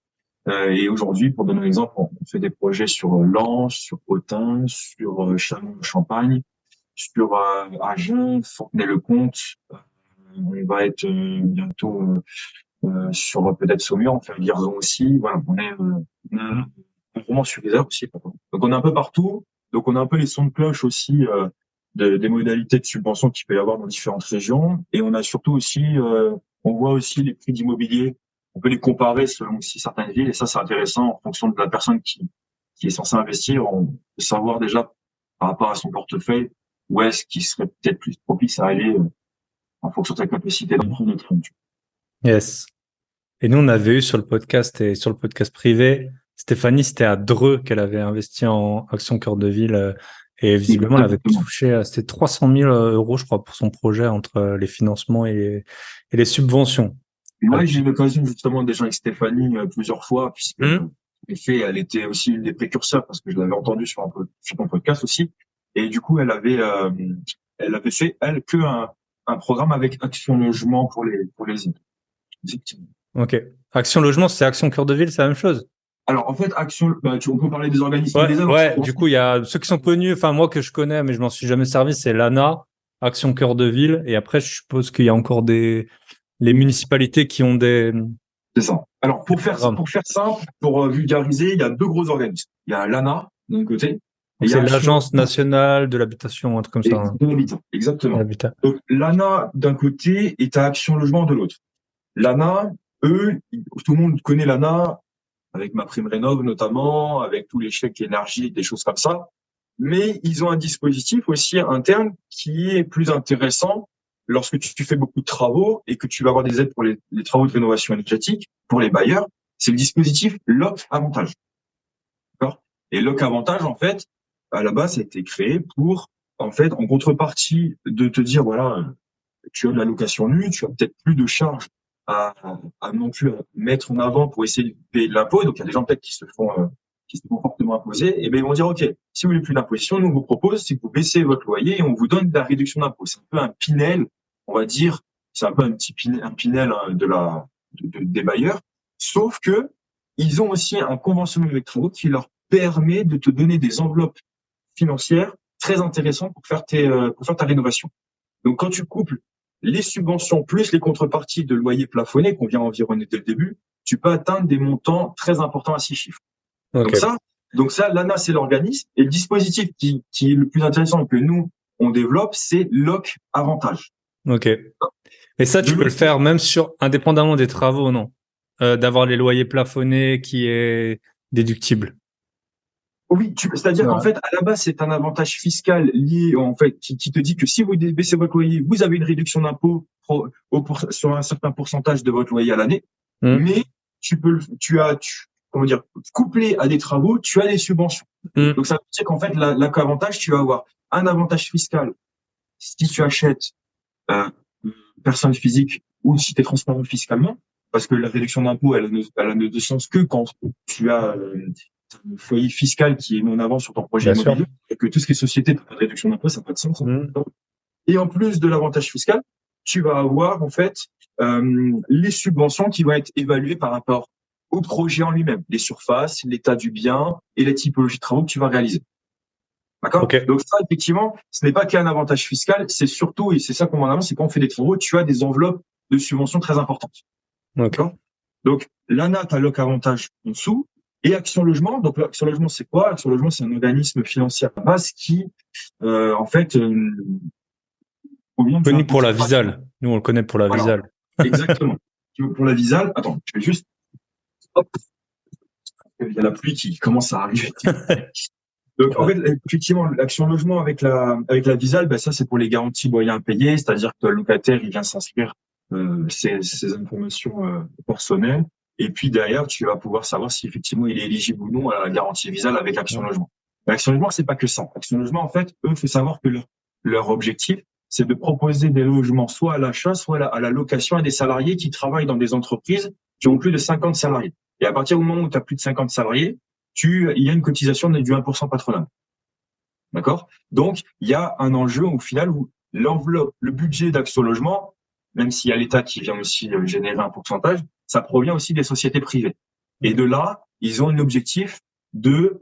Speaker 1: Et aujourd'hui, pour donner un exemple, on fait des projets sur Lens, sur Autun, sur Châlons-en-Champagne, sur Agen, Fontenay-le-Comte. On va être bientôt sur peut-être Saumur, on fait un Vierzon aussi. Voilà, on est vraiment sur les heures aussi. Donc on est un peu partout. Donc on a un peu les sons de cloche aussi des modalités de subvention qu'il peut y avoir dans différentes régions. Et on a surtout aussi, on voit aussi les prix d'immobilier. On peut les comparer selon aussi certaines villes. Et ça, c'est intéressant en fonction de la personne qui est censée investir. On peut savoir déjà par rapport à son portefeuille où est-ce qui serait peut-être plus propice à aller en fonction de ta capacité d'emprunt notre fonds.
Speaker 3: Yes. Et nous, on avait eu sur le podcast et sur le podcast privé, Stéphanie, c'était à Dreux qu'elle avait investi en Action Cœur de Ville. Et visiblement, elle avait touché, c'était 300 000 euros, je crois, pour son projet entre les financements et les subventions.
Speaker 1: Moi, j'ai eu l'occasion justement déjà avec Stéphanie plusieurs fois, puisque en effet, elle était aussi une des précurseurs parce que je l'avais entendu sur ton podcast aussi. Et du coup, elle avait fait un programme avec Action Logement pour les îles.
Speaker 3: Ok. Action Logement, c'est Action Cœur de Ville, c'est la même chose.
Speaker 1: Alors en fait, on peut parler des organismes.
Speaker 3: Ouais. Du coup, il y a ceux qui sont connus. Enfin, moi que je connais, mais je m'en suis jamais servi, c'est l'ANA, Action Cœur de Ville. Et après, je suppose qu'il y a encore les municipalités qui ont des.
Speaker 1: C'est ça. Alors pour faire simple, pour vulgariser, il y a deux gros organismes. Il y a l'ANA d'un côté.
Speaker 3: C'est l'Agence nationale de l'habitation, un truc comme ça.
Speaker 1: De l'habitat, exactement.
Speaker 3: L'habitat.
Speaker 1: Donc l'ANA d'un côté et à Action Logement de l'autre. L'ANA, eux, tout le monde connaît l'ANA avec MaPrimeRénov notamment, avec tous les chèques énergie, des choses comme ça. Mais ils ont un dispositif aussi interne qui est plus intéressant lorsque tu fais beaucoup de travaux et que tu vas avoir des aides pour les travaux de rénovation énergétique pour les bailleurs. C'est le dispositif LOC Avantage. D'accord ? Et LOC Avantage, en fait, à la base, ça a été créé pour, en fait, en contrepartie de te dire, voilà, tu as de la location nue, tu as peut-être plus de charges à non plus mettre en avant pour essayer de payer de l'impôt. Donc, il y a des gens peut-être qui se font fortement imposer. Et ben, ils vont dire, OK, si vous voulez plus d'imposition, nous, on vous propose, c'est que vous baissez votre loyer et on vous donne de la réduction d'impôt. C'est un peu un Pinel, on va dire. C'est un peu un petit Pinel des bailleurs. Sauf que ils ont aussi un conventionnement avec travaux qui leur permet de te donner des enveloppes financières très intéressantes pour faire ta rénovation. Donc, quand tu couples les subventions plus les contreparties de loyer plafonné qu'on vient environner dès le début, tu peux atteindre des montants très importants à 6 chiffres. Okay. Donc ça, l'ANA, c'est l'organisme. Et le dispositif qui est le plus intéressant que nous, on développe, c'est LOC Avantage.
Speaker 3: Ok. Et ça, tu peux le faire même indépendamment des travaux, non? D'avoir les loyers plafonnés qui est déductible.
Speaker 1: Oui, c'est-à-dire qu'en fait, à la base, c'est un avantage fiscal lié, en fait, qui te dit que si vous baissez votre loyer, vous avez une réduction d'impôt sur un certain pourcentage de votre loyer à l'année. Mais couplé à des travaux, tu as des subventions. Donc, ça veut dire qu'en fait, l'avantage, tu vas avoir un avantage fiscal si tu achètes personne physique ou si tu es transparent fiscalement, parce que la réduction d'impôt, elle ne de sens que quand tu as un foyer fiscal qui est mis en avant sur ton projet immobilier, et que tout ce qui est société, tu as pas de réduction d'impôt, ça n'a pas de sens. Et en plus de l'avantage fiscal, tu vas avoir en fait les subventions qui vont être évaluées par rapport au projet en lui-même, les surfaces, l'état du bien et les typologies de travaux que tu vas réaliser. D'accord ? Donc ça, effectivement, ce n'est pas qu'un avantage fiscal, c'est surtout, et c'est ça qu'on met en avant, c'est quand on fait des travaux, tu as des enveloppes de subventions très importantes. D'accord ? Donc, l'ANA, tu as LOC Avantage en dessous, et Action Logement. Donc, Action Logement, c'est quoi ? Action Logement, c'est un organisme financier à la base qui, en fait,
Speaker 3: connu pour la Visale. Nous, on le connaît pour la Visale.
Speaker 1: Exactement. Pour la Visale. Attends, je vais juste. Hop. Il y a la pluie qui commence à arriver. Donc, en fait, effectivement, l'Action Logement avec la Visale, ben, ça, c'est pour les garanties loyers impayés. C'est-à-dire que le locataire, il vient s'inscrire ses informations personnelles. Et puis, derrière, tu vas pouvoir savoir si effectivement il est éligible ou non à la garantie Visale avec Action Logement. Mais Action Logement, c'est pas que ça. Action Logement, en fait, eux, il faut savoir que leur objectif, c'est de proposer des logements soit à l'achat, soit à la location à des salariés qui travaillent dans des entreprises qui ont plus de 50 salariés. Et à partir du moment où tu as plus de 50 salariés, il y a une cotisation du 1% patronal. D'accord ? Donc, il y a un enjeu au final où l'enveloppe, le budget d'Action Logement, même s'il y a l'État qui vient aussi générer un pourcentage, ça provient aussi des sociétés privées. Et de là, ils ont un objectif de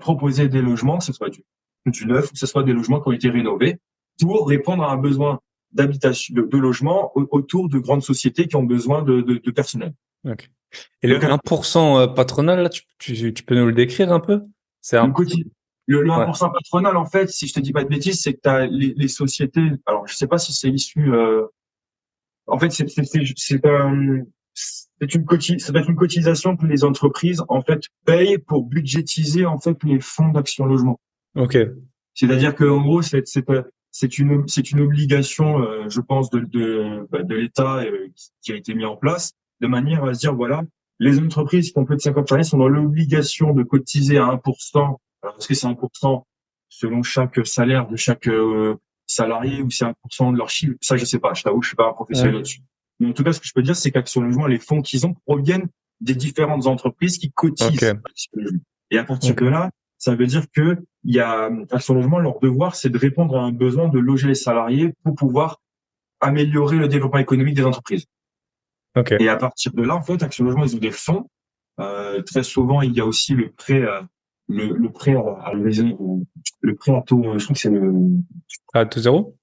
Speaker 1: proposer des logements, que ce soit du neuf, que ce soit des logements qui ont été rénovés, pour répondre à un besoin d'habitation, de logement autour de grandes sociétés qui ont besoin de personnel.
Speaker 3: Okay. Et le 1% patronal, là, tu peux nous le décrire un peu?
Speaker 1: Le 1% patronal, en fait, si je te dis pas de bêtises, c'est que tu as les sociétés. Alors, je sais pas si c'est issu. En fait, ça doit être une cotisation que les entreprises en fait payent pour budgétiser en fait les fonds d'Action Logement.
Speaker 3: Ok.
Speaker 1: C'est-à-dire que en gros, c'est c'est une obligation, je pense, de l'État qui a été mis en place de manière à se dire voilà, les entreprises qui ont plus de 50 salariés sont dans l'obligation de cotiser à 1%. Alors, est-ce que c'est 1% selon chaque salaire de chaque salarié ou c'est 1% de leur chiffre? Ça, je sais pas. Je t'avoue, je suis pas un professionnel là-dessus. Mais en tout cas, ce que je peux dire, c'est qu'Action Logement, les fonds qu'ils ont proviennent des différentes entreprises qui cotisent. Et à partir de là, ça veut dire que il y a Action Logement, leur devoir, c'est de répondre à un besoin de loger les salariés pour pouvoir améliorer le développement économique des entreprises. Et à partir de là, en fait, Action Logement, ils ont des fonds. Très souvent, il y a aussi le prêt, le prêt à la maison, le prêt à taux, je crois que c'est
Speaker 3: à taux zéro.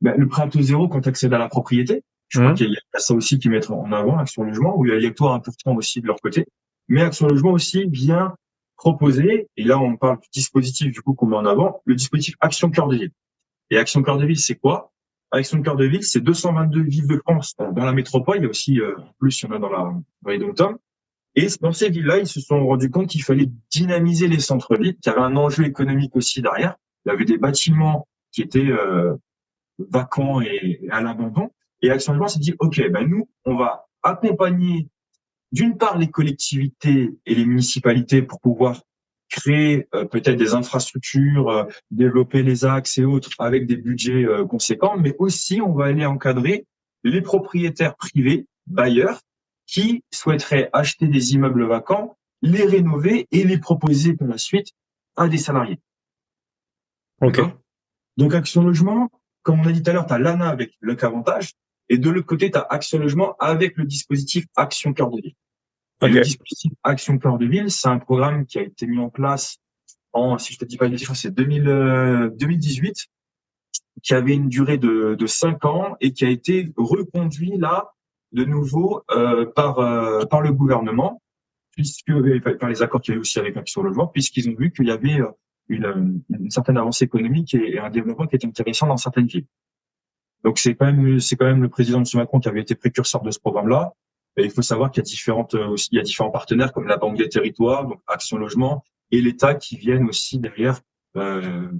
Speaker 1: Le prêt à taux zéro quand tu accèdes à la propriété. Je crois qu'il y a ça aussi qui mettent en avant Action Logement, où il y a toi 1% aussi de leur côté. Mais Action Logement aussi vient proposer, et là on parle du dispositif du coup qu'on met en avant, le dispositif Action Cœur de Ville. Et Action Cœur de Ville, c'est quoi? Action Cœur de Ville, c'est 222 villes de France dans la métropole. Il y a aussi, en plus, il y en a dans les dom-toms. Et dans ces villes-là, ils se sont rendus compte qu'il fallait dynamiser les centres-villes, qu'il y avait un enjeu économique aussi derrière. Il y avait des bâtiments qui étaient vacants et à l'abandon. Et Action Logement s'est dit, OK, nous, on va accompagner d'une part les collectivités et les municipalités pour pouvoir créer peut-être des infrastructures, développer les axes et autres avec des budgets conséquents, mais aussi on va aller encadrer les propriétaires privés, bailleurs, qui souhaiteraient acheter des immeubles vacants, les rénover et les proposer par la suite à des salariés. Donc Action Logement, comme on a dit tout à l'heure, tu as l'ANA avec le Cavantage, et de l'autre côté, tu as Action Logement avec le dispositif Action Cœur de Ville. Et le dispositif Action Cœur de Ville, c'est un programme qui a été mis en place si je te dis pas de bêtises, c'est 2018, qui avait une durée de 5 ans et qui a été reconduit là, de nouveau, par le gouvernement, par les accords qu'il y avait aussi avec Action Logement, puisqu'ils ont vu qu'il y avait une certaine avancée économique et un développement qui était intéressant dans certaines villes. Donc c'est quand même le président M. Macron qui avait été précurseur de ce programme-là. Et il faut savoir qu'il y a différents partenaires comme la Banque des Territoires, donc Action Logement, et l'État qui viennent aussi derrière donner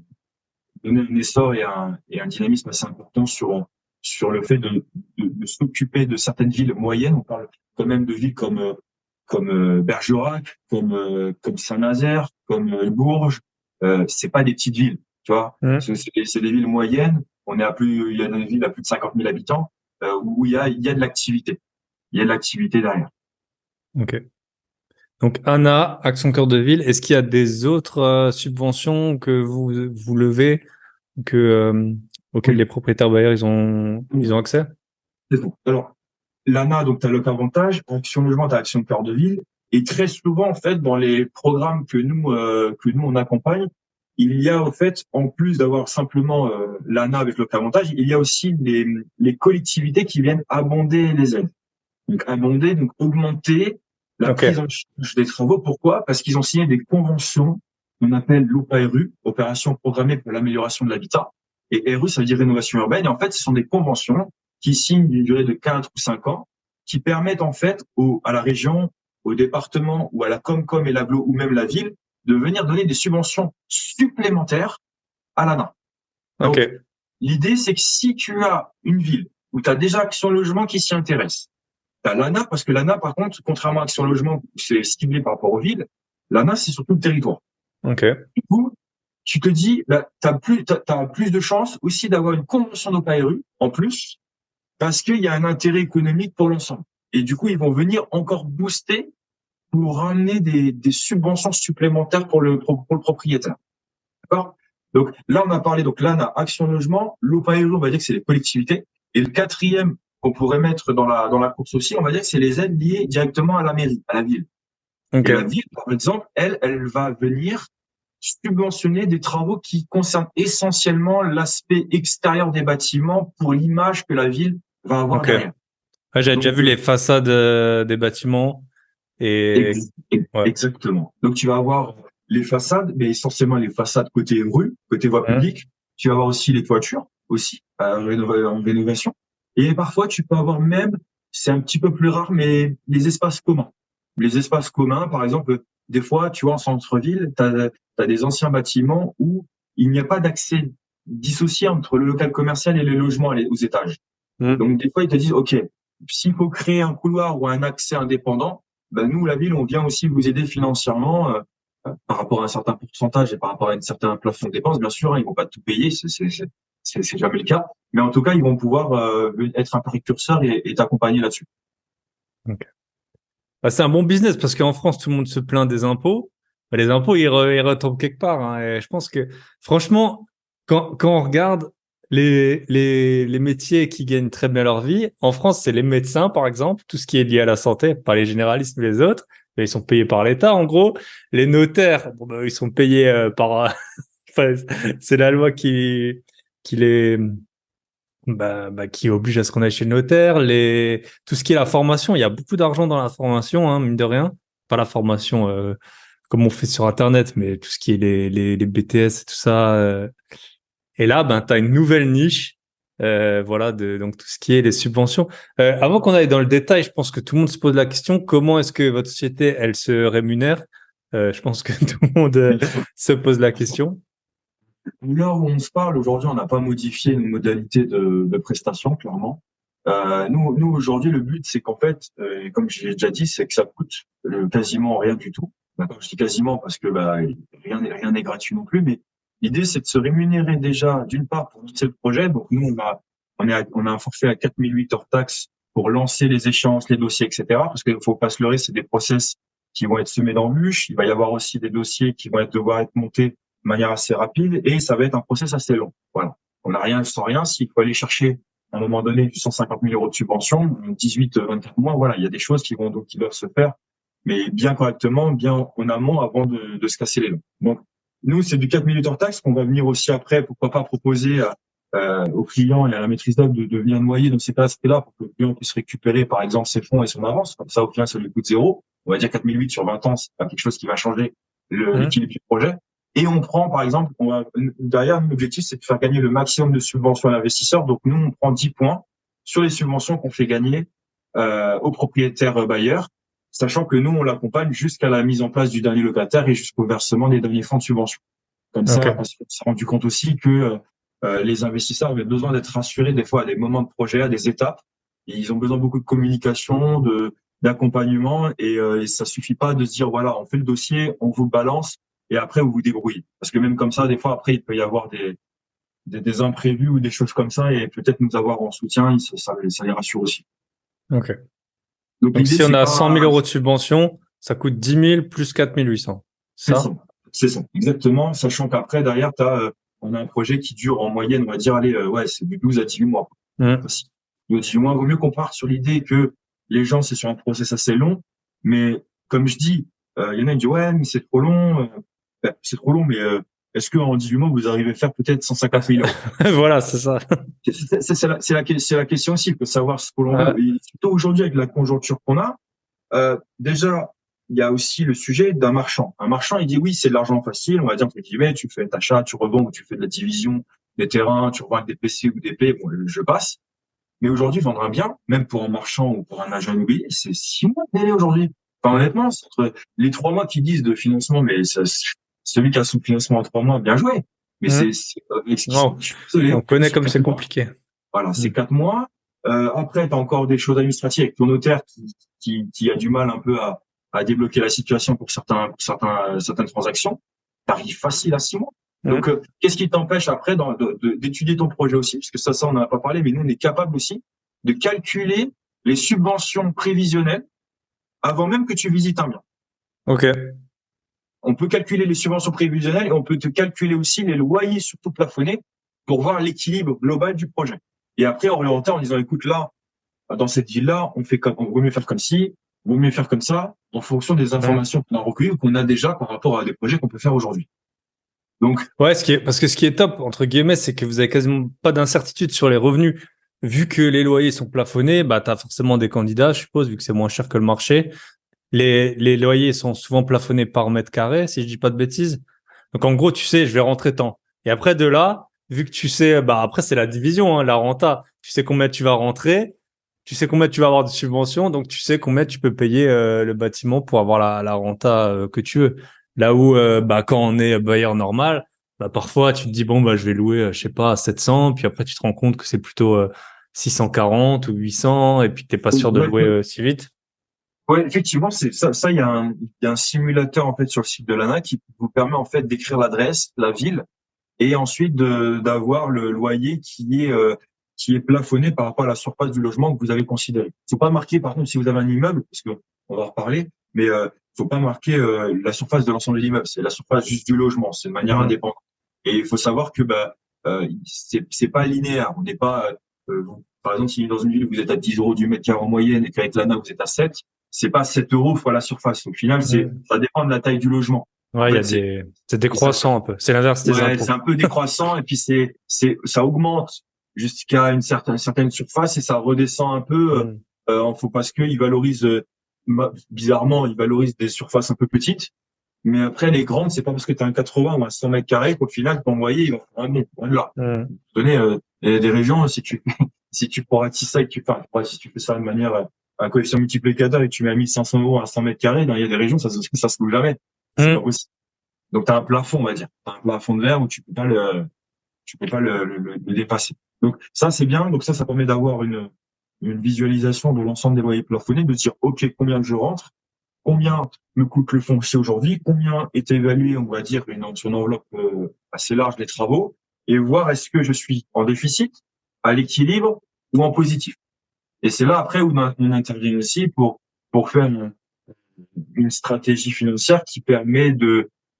Speaker 1: un essor et un dynamisme assez important sur le fait de s'occuper de certaines villes moyennes. On parle quand même de villes comme Bergerac, comme Saint-Nazaire, comme Bourges. C'est pas des petites villes, tu vois. C'est des villes moyennes. Il y a des villes à plus de 50 000 habitants où il y a de l'activité. Il y a de l'activité derrière.
Speaker 3: Ok. Donc ANA, Action Cœur de Ville. Est-ce qu'il y a des autres subventions que vous levez auxquelles les propriétaires bailleurs ils ont accès?
Speaker 1: C'est bon. Alors l'ANA, donc tu as le Cavantage, Action Logement, tu as Action Cœur de Ville, et très souvent en fait dans les programmes que nous on accompagne, il y a au fait, en plus d'avoir simplement l'ANA avec le Cavantage, il y a aussi les collectivités qui viennent abonder les aides. Donc abonder, donc augmenter la prise en charge des travaux. Pourquoi? Parce qu'ils ont signé des conventions qu'on appelle l'OPA-RU, Opération Programmée pour l'amélioration de l'habitat. Et RU, ça veut dire rénovation urbaine. Et en fait, ce sont des conventions qui signent d'une durée de 4 ou 5 ans, qui permettent en fait à la région, au département ou à la Comcom et l'AGLO ou même la ville de venir donner des subventions supplémentaires à l'ANA. Donc, l'idée, c'est que si tu as une ville où tu as déjà Action Logement qui s'y intéresse, tu as l'ANA, parce que l'ANA, par contre, contrairement à Action Logement, c'est ciblé par rapport aux villes, l'ANA, c'est surtout le territoire. Du coup, tu te dis, tu as plus de chances aussi d'avoir une convention d'OPA-RU en plus, parce qu'il y a un intérêt économique pour l'ensemble. Et du coup, ils vont venir encore booster pour ramener des subventions supplémentaires pour le propriétaire. D'accord? Donc là, on a parlé, donc l'ANA, Action Logement, l'OPA-RU, on va dire que c'est les collectivités. Et le quatrième qu'on pourrait mettre dans la course aussi, on va dire que c'est les aides liées directement à la mairie, à la ville. Et la ville, par exemple, elle va venir subventionner des travaux qui concernent essentiellement l'aspect extérieur des bâtiments pour l'image que la ville va avoir derrière.
Speaker 3: Ouais, j'avais déjà vu les façades des bâtiments.
Speaker 1: Exactement. Donc tu vas avoir les façades, mais essentiellement les façades côté rue, côté voie publique. Tu vas avoir aussi les toitures, aussi en rénovation. Et parfois tu peux avoir même, c'est un petit peu plus rare, mais les espaces communs. Les espaces communs, par exemple, des fois, tu vois, en centre-ville, tu as des anciens bâtiments où il n'y a pas d'accès dissocier entre le local commercial et les logements aux étages. Donc, des fois, ils te disent, OK, s'il faut créer un couloir ou un accès indépendant, ben, nous, la ville, on vient aussi vous aider financièrement, par rapport à un certain pourcentage et par rapport à un certain plafond de dépenses. Bien sûr, hein, ils vont pas tout payer, c'est jamais le cas. Mais en tout cas, ils vont pouvoir être un précurseur et t'accompagner là-dessus.
Speaker 3: Okay. Bah, c'est un bon business parce qu'en France, tout le monde se plaint des impôts. Bah, les impôts, ils retombent quelque part. Hein. Et je pense que, franchement, quand on regarde les métiers qui gagnent très bien leur vie, en France, c'est les médecins, par exemple, tout ce qui est lié à la santé, pas les généralistes ou les autres. Ils sont payés par l'État, en gros. Les notaires, bon, bah, ils sont payés par, enfin, c'est la loi qui les, qui oblige à ce qu'on aille chez le notaire, tout ce qui est la formation, il y a beaucoup d'argent dans la formation, hein, mine de rien. Pas la formation comme on fait sur Internet, mais tout ce qui est les BTS et tout ça. Et là, tu as une nouvelle niche, voilà, donc tout ce qui est les subventions. Avant qu'on aille dans le détail, je pense que tout le monde se pose la question, comment est-ce que votre société, elle se rémunère? Je pense que tout le monde se pose la question.
Speaker 1: L'heure où on se parle, aujourd'hui, on n'a pas modifié nos modalités de prestation, clairement. Nous aujourd'hui, le but, c'est qu'en fait, comme je l'ai déjà dit, c'est que ça coûte quasiment rien du tout. D'accord, je dis quasiment parce que rien n'est gratuit non plus, mais l'idée, c'est de se rémunérer déjà, d'une part, pour lancer le projet. Donc nous, on a un forfait à 4008 hors taxe pour lancer les échéances, les dossiers, etc. Parce qu'il faut pas se leurrer, c'est des process qui vont être semés d'embûches. Il va y avoir aussi des dossiers qui vont devoir être montés de manière assez rapide et ça va être un process assez long. Voilà. On n'a rien sans rien. S'il faut aller chercher à un moment donné 150 000 euros de subvention, 18-24 mois, voilà, il y a des choses qui doivent se faire, mais bien correctement, bien en amont avant de se casser les dents. Donc, nous, c'est du 4008 hors taxe qu'on va venir aussi après, pourquoi pas proposer aux clients et à la maîtrise d'œuvre de venir noyer dans ces aspects-là pour que le client puisse récupérer, par exemple, ses fonds et son avance. Comme ça, au client, ça lui coûte zéro. On va dire 4008 sur 20 ans, c'est pas quelque chose qui va changer l'équilibre du projet. Et on prend, par exemple, derrière, l'objectif, c'est de faire gagner le maximum de subventions à l'investisseur. Donc, nous, on prend 10 points sur les subventions qu'on fait gagner aux propriétaires bailleurs, sachant que nous, on l'accompagne jusqu'à la mise en place du dernier locataire et jusqu'au versement des derniers fonds de subvention. Comme ça, parce qu'on s'est rendu compte aussi que les investisseurs avaient besoin d'être rassurés des fois à des moments de projet, à des étapes. Et ils ont besoin beaucoup de communication, d'accompagnement et ça suffit pas de se dire, voilà, on fait le dossier, on vous le balance et après vous vous débrouillez. Parce que même comme ça, des fois, après, il peut y avoir des imprévus ou des choses comme ça et peut-être nous avoir en soutien, ça les rassure aussi.
Speaker 3: Ok. Donc si on a 100 000 euros de subvention, ça coûte 10 000 plus 4 800.
Speaker 1: C'est ça, exactement. Sachant qu'après, derrière, on a un projet qui dure en moyenne, on va dire, allez, c'est du 12 à 18 mois. 18 mois, vaut mieux qu'on parte sur l'idée que les gens, c'est sur un process assez long. Mais comme je dis, il y en a qui disent, ouais, mais c'est trop long. C'est trop long, mais est-ce qu'en 18 mois, vous arrivez à faire peut-être 150 000 euros?
Speaker 3: Voilà, c'est ça.
Speaker 1: C'est la question aussi, il faut savoir ce que l'on veut. Et surtout aujourd'hui, avec la conjoncture qu'on a, déjà, il y a aussi le sujet d'un marchand. Un marchand, il dit oui, c'est de l'argent facile. On va dire, entre guillemets, tu fais d'achat, tu revends ou tu fais de la division des terrains, tu revends avec des PC ou des P, bon, je passe. Mais aujourd'hui, vendre un bien, même pour un marchand ou pour un agent immobilier, c'est 6 mois de délai aujourd'hui. Enfin, honnêtement, c'est entre les 3 mois qui disent de financement, mais celui qui a son financement en 3 mois, bien joué. Mais
Speaker 3: on connaît comme c'est compliqué.
Speaker 1: Voilà, c'est 4 mois. Après, tu as encore des choses administratives avec ton notaire qui a du mal un peu à débloquer la situation pour certaines transactions. T'arrives facile à 6 mois. Donc, qu'est-ce qui t'empêche après d'étudier ton projet aussi? Parce que ça, on n'en a pas parlé, mais nous, on est capable aussi de calculer les subventions prévisionnelles avant même que tu visites un bien.
Speaker 3: Ok.
Speaker 1: On peut calculer les subventions prévisionnelles et on peut te calculer aussi les loyers surtout plafonnés pour voir l'équilibre global du projet. Et après, orienter en disant, écoute, là, dans cette ville-là, on vaut mieux faire comme ci, vaut mieux faire comme ça, en fonction des informations qu'on a recueillies ou qu'on a déjà par rapport à des projets qu'on peut faire aujourd'hui. Donc.
Speaker 3: Ouais, parce que ce qui est top, entre guillemets, c'est que vous avez quasiment pas d'incertitude sur les revenus. Vu que les loyers sont plafonnés, t'as forcément des candidats, je suppose, vu que c'est moins cher que le marché. Les loyers sont souvent plafonnés par mètre carré, si je dis pas de bêtises. Donc, en gros, tu sais, je vais rentrer tant. Et après, de là, vu que tu sais, après, c'est la division, hein, la renta. Tu sais combien tu vas rentrer. Tu sais combien tu vas avoir de subventions. Donc, tu sais combien tu peux payer, le bâtiment pour avoir la renta, que tu veux. Là où, quand on est bailleur normal, bah, parfois, tu te dis, bon, bah, je vais louer, je sais pas, à 700, puis après, tu te rends compte que c'est plutôt 640 ou 800, et puis t'es pas sûr de
Speaker 1: Ouais,
Speaker 3: louer si vite.
Speaker 1: ouais, effectivement, c'est ça. Ça, il y a un simulateur en fait sur le site de l'ANA qui vous permet en fait d'écrire l'adresse, la ville, et ensuite d'avoir le loyer qui est plafonné par rapport à la surface du logement que vous avez considéré. Faut pas marquer, par contre, si vous avez un immeuble, parce que on va en reparler, mais faut pas marquer la surface de l'ensemble de l'immeuble. C'est la surface juste du logement. C'est de manière
Speaker 3: Mhm.
Speaker 1: indépendante. Et il faut savoir que c'est pas linéaire. On n'est pas par exemple, si dans une ville vous êtes à 10 euros du mètre carré en moyenne et qu'avec l'ANA vous êtes à 7, c'est pas 7 euros fois la surface. Au final,
Speaker 3: Mhm.
Speaker 1: ça dépend de la taille du logement. En
Speaker 3: Ouais,
Speaker 1: fait,
Speaker 3: c'est
Speaker 1: ça,
Speaker 3: décroissant un peu. C'est l'inverse des
Speaker 1: ouais,
Speaker 3: impôts.
Speaker 1: c'est un peu décroissant et puis ça augmente jusqu'à une certaine surface et ça redescend un peu.
Speaker 3: Mhm.
Speaker 1: Faut parce que ils valorisent bizarrement, ils valorisent des surfaces un peu petites. Mais après, les grandes, c'est pas parce que tu as un 80 ou un 100 mètres carrés qu'au final, ton loyer, il va faire un bon. Voilà.
Speaker 3: Mhm.
Speaker 1: Donner, il y a des régions, si tu, si tu pratiques ça et que si tu fais ça de manière, un coefficient multiplicateur et que tu mets à 1500 euros à 100 mètres carrés, il y a des régions, ça se loue jamais. C'est pas
Speaker 3: Mhm.
Speaker 1: possible. Donc, tu as un plafond, on va dire. Tu as un plafond de verre où tu peux pas le dépasser. Donc, ça, c'est bien. Donc, ça permet d'avoir une visualisation de l'ensemble des loyers plafonnés, de dire, OK, combien je rentre, combien me coûte le foncier aujourd'hui, combien est évalué, on va dire, sur une enveloppe assez large des travaux, et voir est-ce que je suis en déficit, à l'équilibre ou en positif. Et c'est là après où on intervient aussi pour faire une stratégie financière qui permet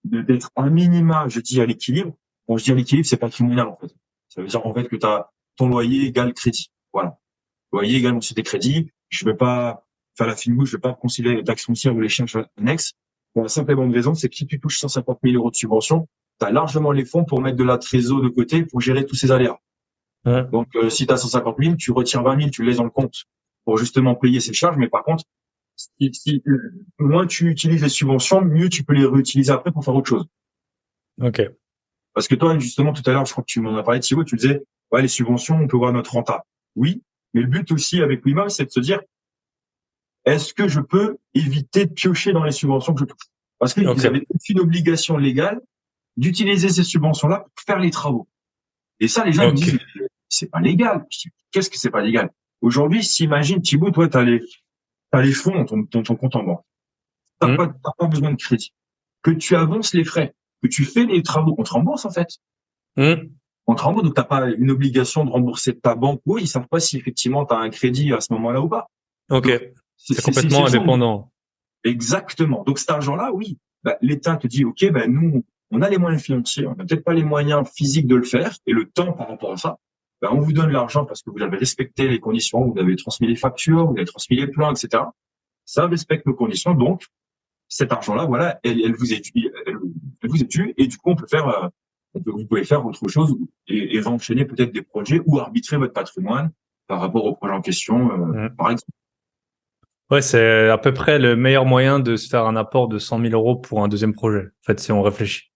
Speaker 1: d'être un minima, je dis à l'équilibre. Quand je dis à l'équilibre, c'est patrimonial en fait. Ça veut dire en fait que tu as ton loyer égale crédit. Voilà. Loyer égale mensualité de crédit. Je ne vais pas faire la fine bouche, je ne vais pas considérer les taxes foncières ou les charges annexes. Pour la simple et bonne raison, c'est que si tu touches 150 000 euros de subvention, tu as largement les fonds pour mettre de la trésor de côté pour gérer tous ces aléas.
Speaker 3: Mhm.
Speaker 1: Donc, si tu as 150 000, tu retires 20 000, tu le laisses dans le compte pour justement payer ces charges. Mais par contre, moins tu utilises les subventions, mieux tu peux les réutiliser après pour faire autre chose.
Speaker 3: Ok.
Speaker 1: Parce que toi, justement, tout à l'heure, je crois que tu m'en as parlé, Thibaut, tu disais, ouais, les subventions, on peut voir notre renta. Oui, mais le but aussi avec Wimam, c'est de se dire, est-ce que je peux éviter de piocher dans les subventions que je touche? Parce qu'ils
Speaker 3: Ok.
Speaker 1: avaient aucune obligation légale d'utiliser ces subventions-là pour faire les travaux. Et ça, les gens ils me disent,
Speaker 3: Ok.
Speaker 1: mais c'est pas légal. Je dis, qu'est-ce que c'est pas légal? Aujourd'hui, s'imagine, Thibaut, toi, t'as les fonds dans ton compte en banque.
Speaker 3: Mhm.
Speaker 1: T'as pas besoin de crédit. Que tu avances les frais, que tu fais les travaux, on te rembourse, en fait.
Speaker 3: Mhm.
Speaker 1: On te rembourse, donc t'as pas une obligation de rembourser de ta banque. Oui, ils savent pas si effectivement tu as un crédit à ce moment-là ou pas.
Speaker 3: Ok.
Speaker 1: Donc,
Speaker 3: C'est
Speaker 1: c'est
Speaker 3: complètement
Speaker 1: chaud.
Speaker 3: indépendant.
Speaker 1: Exactement. Donc, cet argent-là, oui, l'État te dit, OK, nous, on a les moyens financiers, on n'a peut-être pas les moyens physiques de le faire et le temps par rapport à ça. On vous donne l'argent parce que vous avez respecté les conditions, vous avez transmis les factures, vous avez transmis les plans, etc. Ça respecte nos conditions. Donc, cet argent-là, voilà, elle vous est due, elle vous est due et du coup, vous pouvez faire autre chose et enchaîner peut-être des projets ou arbitrer votre patrimoine par rapport au projet en question,
Speaker 3: Mhm.
Speaker 1: par exemple.
Speaker 3: Ouais, c'est à peu près le meilleur moyen de se faire un apport de 100 000 euros pour un deuxième projet. En fait, si on réfléchit.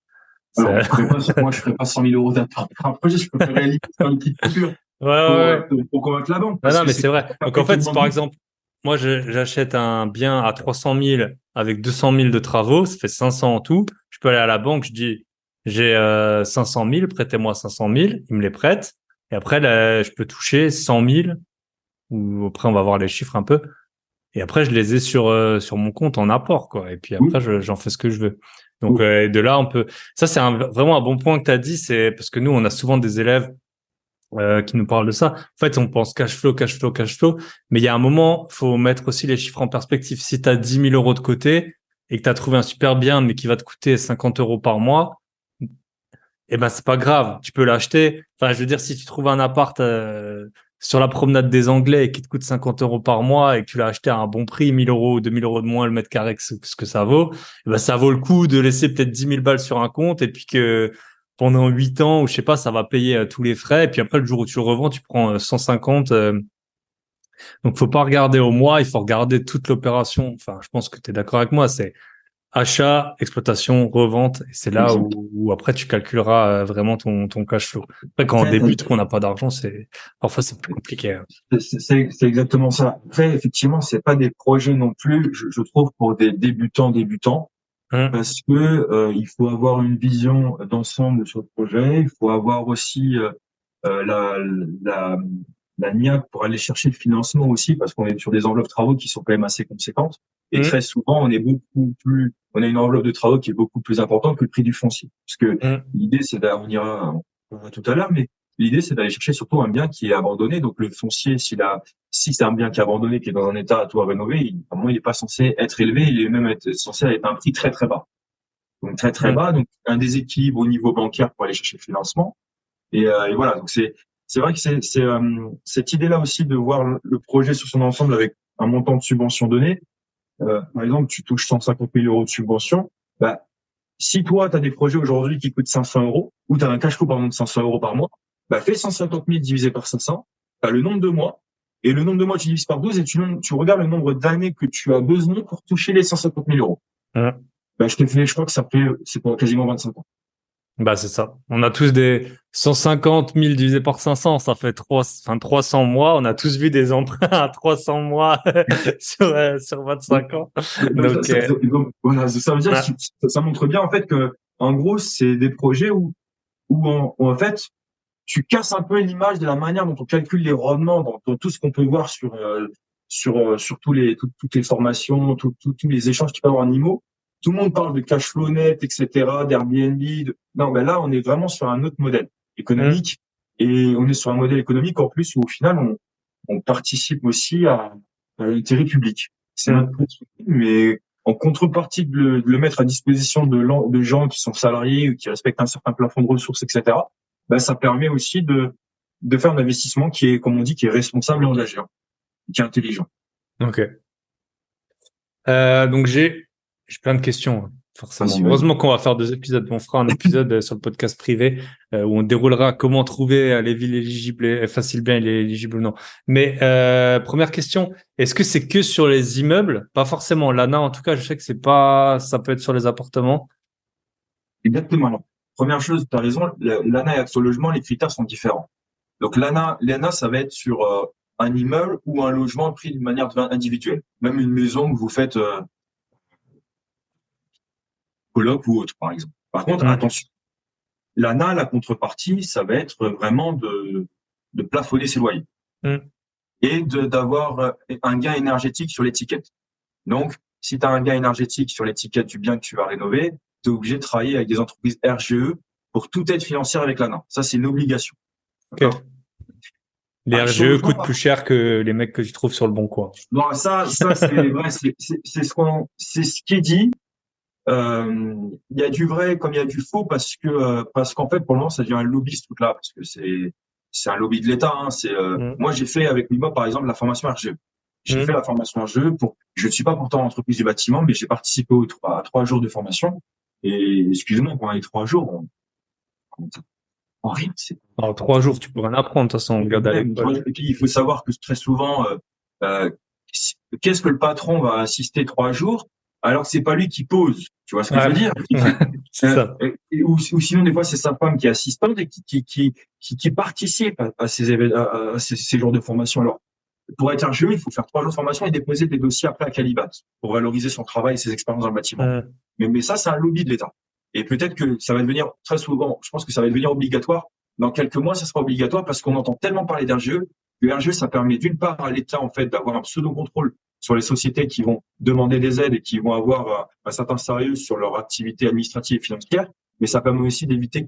Speaker 1: Alors,
Speaker 3: C'est-
Speaker 1: moi, je ferais pas 100 000 euros d'apport pour un projet, je préférerais limite faire une petite coupure
Speaker 3: Ouais, ouais, ouais.
Speaker 1: pour convaincre la banque
Speaker 3: Non,
Speaker 1: parce
Speaker 3: non,
Speaker 1: que
Speaker 3: mais
Speaker 1: c'est
Speaker 3: c'est vrai. Donc,
Speaker 1: après,
Speaker 3: en
Speaker 1: ils te
Speaker 3: fait, si
Speaker 1: demandent
Speaker 3: par
Speaker 1: vite.
Speaker 3: exemple, moi, j'achète un bien à 300 000 avec 200 000 de travaux, ça fait 500 en tout. Je peux aller à la banque, je dis, j'ai 500 000, prêtez-moi 500 000, ils me les prêtent. Et après, là, je peux toucher 100 000, ou après, on va voir les chiffres un peu. Et après, je les ai sur mon compte en apport, quoi. Et puis après,
Speaker 1: Oui,
Speaker 3: j'en fais ce que je veux. Donc,
Speaker 1: oui.
Speaker 3: de là, on peut. Ça, c'est vraiment un bon point que tu as dit. C'est parce que nous, on a souvent des élèves qui nous parlent de ça. En fait, on pense cash flow, cash flow, cash flow. Mais il y a un moment, faut mettre aussi les chiffres en perspective. Si tu as 10 000 euros de côté et que tu as trouvé un super bien, mais qui va te coûter 50 euros par mois, eh ben c'est pas grave, tu peux l'acheter. Enfin, je veux dire, si tu trouves un appart sur la promenade des Anglais et qui te coûte 50 euros par mois et que tu l'as acheté à un bon prix, 1 000 euros ou 2 000 euros de moins le mètre carré que ce que ça vaut, eh ben ça vaut le coup de laisser peut-être 10 000 balles sur un compte et puis que pendant 8 ans ou je sais pas, ça va payer tous les frais. Et puis après, le jour où tu le revends, tu prends 150. Donc, faut pas regarder au mois, il faut regarder toute l'opération. Enfin, je pense que tu es d'accord avec moi. C'est achat, exploitation, revente, et c'est là
Speaker 1: Exact.
Speaker 3: où après tu calculeras vraiment ton cash flow. Après, quand on
Speaker 1: Après,
Speaker 3: débute, qu'on n'a pas d'argent, parfois c'est plus compliqué, hein.
Speaker 1: c'est exactement ça. Après, effectivement, c'est pas des projets non plus, je trouve, pour des débutants. parce que il faut avoir une vision d'ensemble sur le projet. Il faut avoir aussi la, la, la niaque pour aller chercher le financement aussi, parce qu'on est sur des enveloppes de travaux qui sont quand même assez conséquentes. Et très souvent, on a une enveloppe de travaux qui est beaucoup plus importante que le prix du foncier. Parce que l'idée, c'est on verra tout à l'heure, mais l'idée, c'est d'aller chercher surtout un bien qui est abandonné. Donc, le foncier, si c'est un bien qui est abandonné, qui est dans un état à tout à rénover, à un moment, il n'est pas censé être élevé, il est même censé être un prix très, très bas. Donc, très, très bas. Donc, un déséquilibre au niveau bancaire pour aller chercher le financement. Et voilà, donc c'est vrai que c'est cette idée-là aussi de voir le projet sur son ensemble avec un montant de subvention donné. Par exemple, tu touches 150 000 euros de subvention. Bah, si toi, tu as des projets aujourd'hui qui coûtent 500 euros, ou tu as un cash flow par exemple de 500 euros par mois, bah, fais 150 000 divisé par 500, tu as le nombre de mois, et le nombre de mois tu divises par 12 et tu regardes le nombre d'années que tu as besoin pour toucher les 150 000 euros. Bah, je crois que c'est pour quasiment 25 ans.
Speaker 3: Bah, c'est ça. On a tous des 150 000 divisé par 500, ça fait 300 mois. On a tous vu des emprunts à 300 mois sur 25 ans.
Speaker 1: Donc, voilà, ça veut dire que ça montre bien, en fait, que, en gros, c'est des projets où en fait, tu casses un peu l'image de la manière dont on calcule les rendements dans tout ce qu'on peut voir sur toutes les formations, tous les échanges qu'il peut y avoir en IMO. Tout le monde parle de cash flow net, etc., d'Airbnb. Non, ben là, on est vraiment sur un autre modèle économique et on est sur un modèle économique en plus où au final, on participe aussi à l'intérêt public. C'est notre principe, mais en contrepartie de le mettre à disposition de gens qui sont salariés ou qui respectent un certain plafond de ressources, etc., ben, ça permet aussi de faire un investissement qui est, comme on dit, qui est responsable et engagé, qui est intelligent.
Speaker 3: Ok. Donc j'ai plein de questions, forcément.
Speaker 1: Vas-y.
Speaker 3: Heureusement qu'on va faire 2 épisodes. On fera un épisode sur le podcast privé où on déroulera comment trouver les villes éligibles et facile bien il est éligible ou non. Mais première question, est-ce que c'est que sur les immeubles? Pas forcément. L'ANA, en tout cas, je sais que ça peut être sur les appartements.
Speaker 1: Exactement. Alors, première chose, tu as raison, l'ANA et Action Logement, les critères sont différents. Donc l'ANA, ça va être sur un immeuble ou un logement pris d'une manière individuelle. Même une maison que vous faites coloc ou autre, par exemple. Par contre, attention, l'ANA, la contrepartie, ça va être vraiment de plafonner ses loyers et d'avoir un gain énergétique sur l'étiquette. Donc, si tu as un gain énergétique sur l'étiquette du bien que tu vas rénover, tu es obligé de travailler avec des entreprises RGE pour toute aide financière avec l'ANA. Ça, c'est une obligation.
Speaker 3: Okay. Les RGE coûtent plus cher que les mecs que tu trouves sur le Bon Coin.
Speaker 1: Non, ça c'est vrai, c'est ce qui est dit. Il y a du vrai comme il y a du faux parce qu'en fait pour le moment ça devient un lobby ce truc-là parce que c'est un lobby de l'État. Hein, moi j'ai fait avec Mima par exemple la formation RGE. J'ai fait la formation RGE je ne suis pas pourtant en entreprise du bâtiment mais j'ai participé à 3 jours de formation et excusez-moi pendant les 3 jours en rien.
Speaker 3: En 3 jours tu peux rien apprendre de toute façon. Regarde à l'école.
Speaker 1: Et puis il faut savoir que très souvent qu'est-ce que le patron va assister 3 jours alors que c'est pas lui qui pose, tu vois ce que je veux dire?
Speaker 3: C'est ça.
Speaker 1: Ou sinon des fois c'est sa femme qui est assistante et qui participe à ces jours de formation. Alors pour être RGE, il faut faire 3 jours de formation et déposer des dossiers après à Calibat pour valoriser son travail et ses expériences dans le bâtiment. Mais ça c'est un lobby de l'État. Et peut-être que ça va devenir très souvent, je pense que ça va devenir obligatoire. Dans quelques mois, ça sera obligatoire parce qu'on entend tellement parler d'RGE. Le RGE, ça permet d'une part à l'État en fait d'avoir un pseudo-contrôle sur les sociétés qui vont demander des aides et qui vont avoir un certain sérieux sur leur activité administrative et financière, mais ça permet aussi d'éviter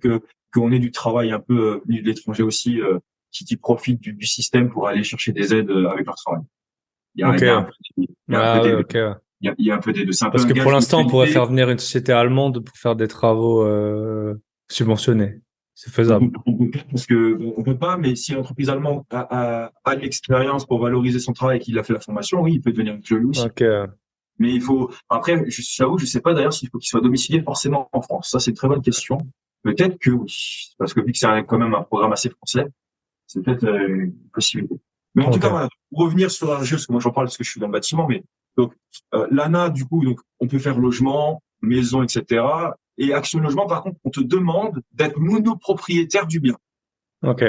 Speaker 1: qu'on ait du travail un peu venu de l'étranger aussi qui profitent du système pour aller chercher des aides avec leur travail. Il y a un peu des deux.
Speaker 3: Parce que pour l'instant, on pourrait faire venir une société allemande pour faire des travaux subventionnés. C'est faisable.
Speaker 1: Parce que on peut pas, mais si l'entreprise allemande a de l'expérience pour valoriser son travail et qu'il a fait la formation, oui, il peut devenir joli aussi. Mais il faut, après, j'avoue, je sais pas d'ailleurs s'il faut qu'il soit domicilié forcément en France. Ça, c'est une très bonne question. Peut-être que oui. Parce que vu que c'est quand même un programme assez français, c'est peut-être une possibilité. Mais en tout cas, voilà, pour revenir sur la région, parce que moi j'en parle parce que je suis dans le bâtiment, mais donc, l'ANA, du coup, donc, on peut faire logement, maison, etc. Et Action Logement, par contre, on te demande d'être monopropriétaire du bien. Donc,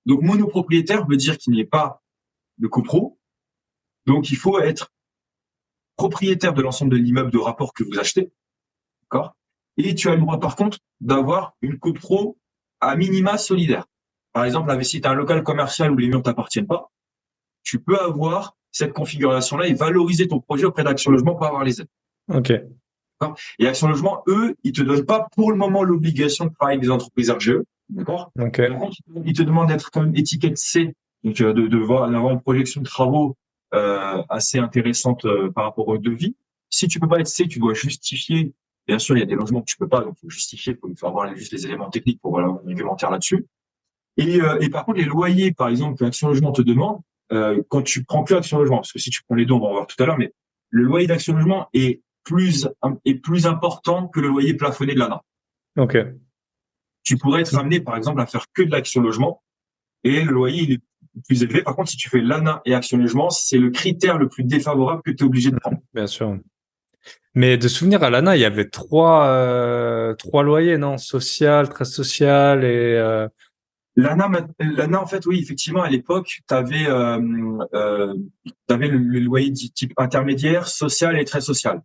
Speaker 1: monopropriétaire veut dire qu'il n'y ait pas de copro. Donc, il faut être propriétaire de l'ensemble de l'immeuble de rapport que vous achetez. d'accord? Et tu as le droit, par contre, d'avoir une copro à minima solidaire. Par exemple, si tu as un local commercial où les murs t'appartiennent pas, tu peux avoir cette configuration-là et valoriser ton projet auprès d'Action Logement pour avoir les aides.
Speaker 3: Ok.
Speaker 1: D'accord? Et Action Logement, eux, ils te donnent pas pour le moment l'obligation de travailler avec des entreprises RGE. D'accord?
Speaker 3: Ok.
Speaker 1: Par contre, ils te demandent d'être quand même étiquette C, donc d'avoir une projection de travaux assez intéressante par rapport au devis. Si tu peux pas être C, tu dois justifier. Bien sûr, il y a des logements que tu peux pas, donc il faut justifier, il faut avoir juste les éléments techniques pour avoir un argumentaire là-dessus. Et par contre, les loyers, par exemple, que Action Logement te demande, quand tu prends que Action Logement, parce que si tu prends les deux, on va en voir tout à l'heure, mais le loyer d'Action Logement est plus important que le loyer plafonné de l'ANA.
Speaker 3: Ok.
Speaker 1: Tu pourrais être amené, par exemple, à faire que de l'Action Logement et le loyer, il est plus élevé. Par contre, si tu fais l'ANA et Action Logement, c'est le critère le plus défavorable que tu es obligé de prendre.
Speaker 3: Bien sûr. Mais de souvenir à l'ANA, il y avait trois loyers, non? Social, très social et
Speaker 1: L'ANA, en fait, oui, effectivement, à l'époque, tu avais le loyer du type intermédiaire, social et très social.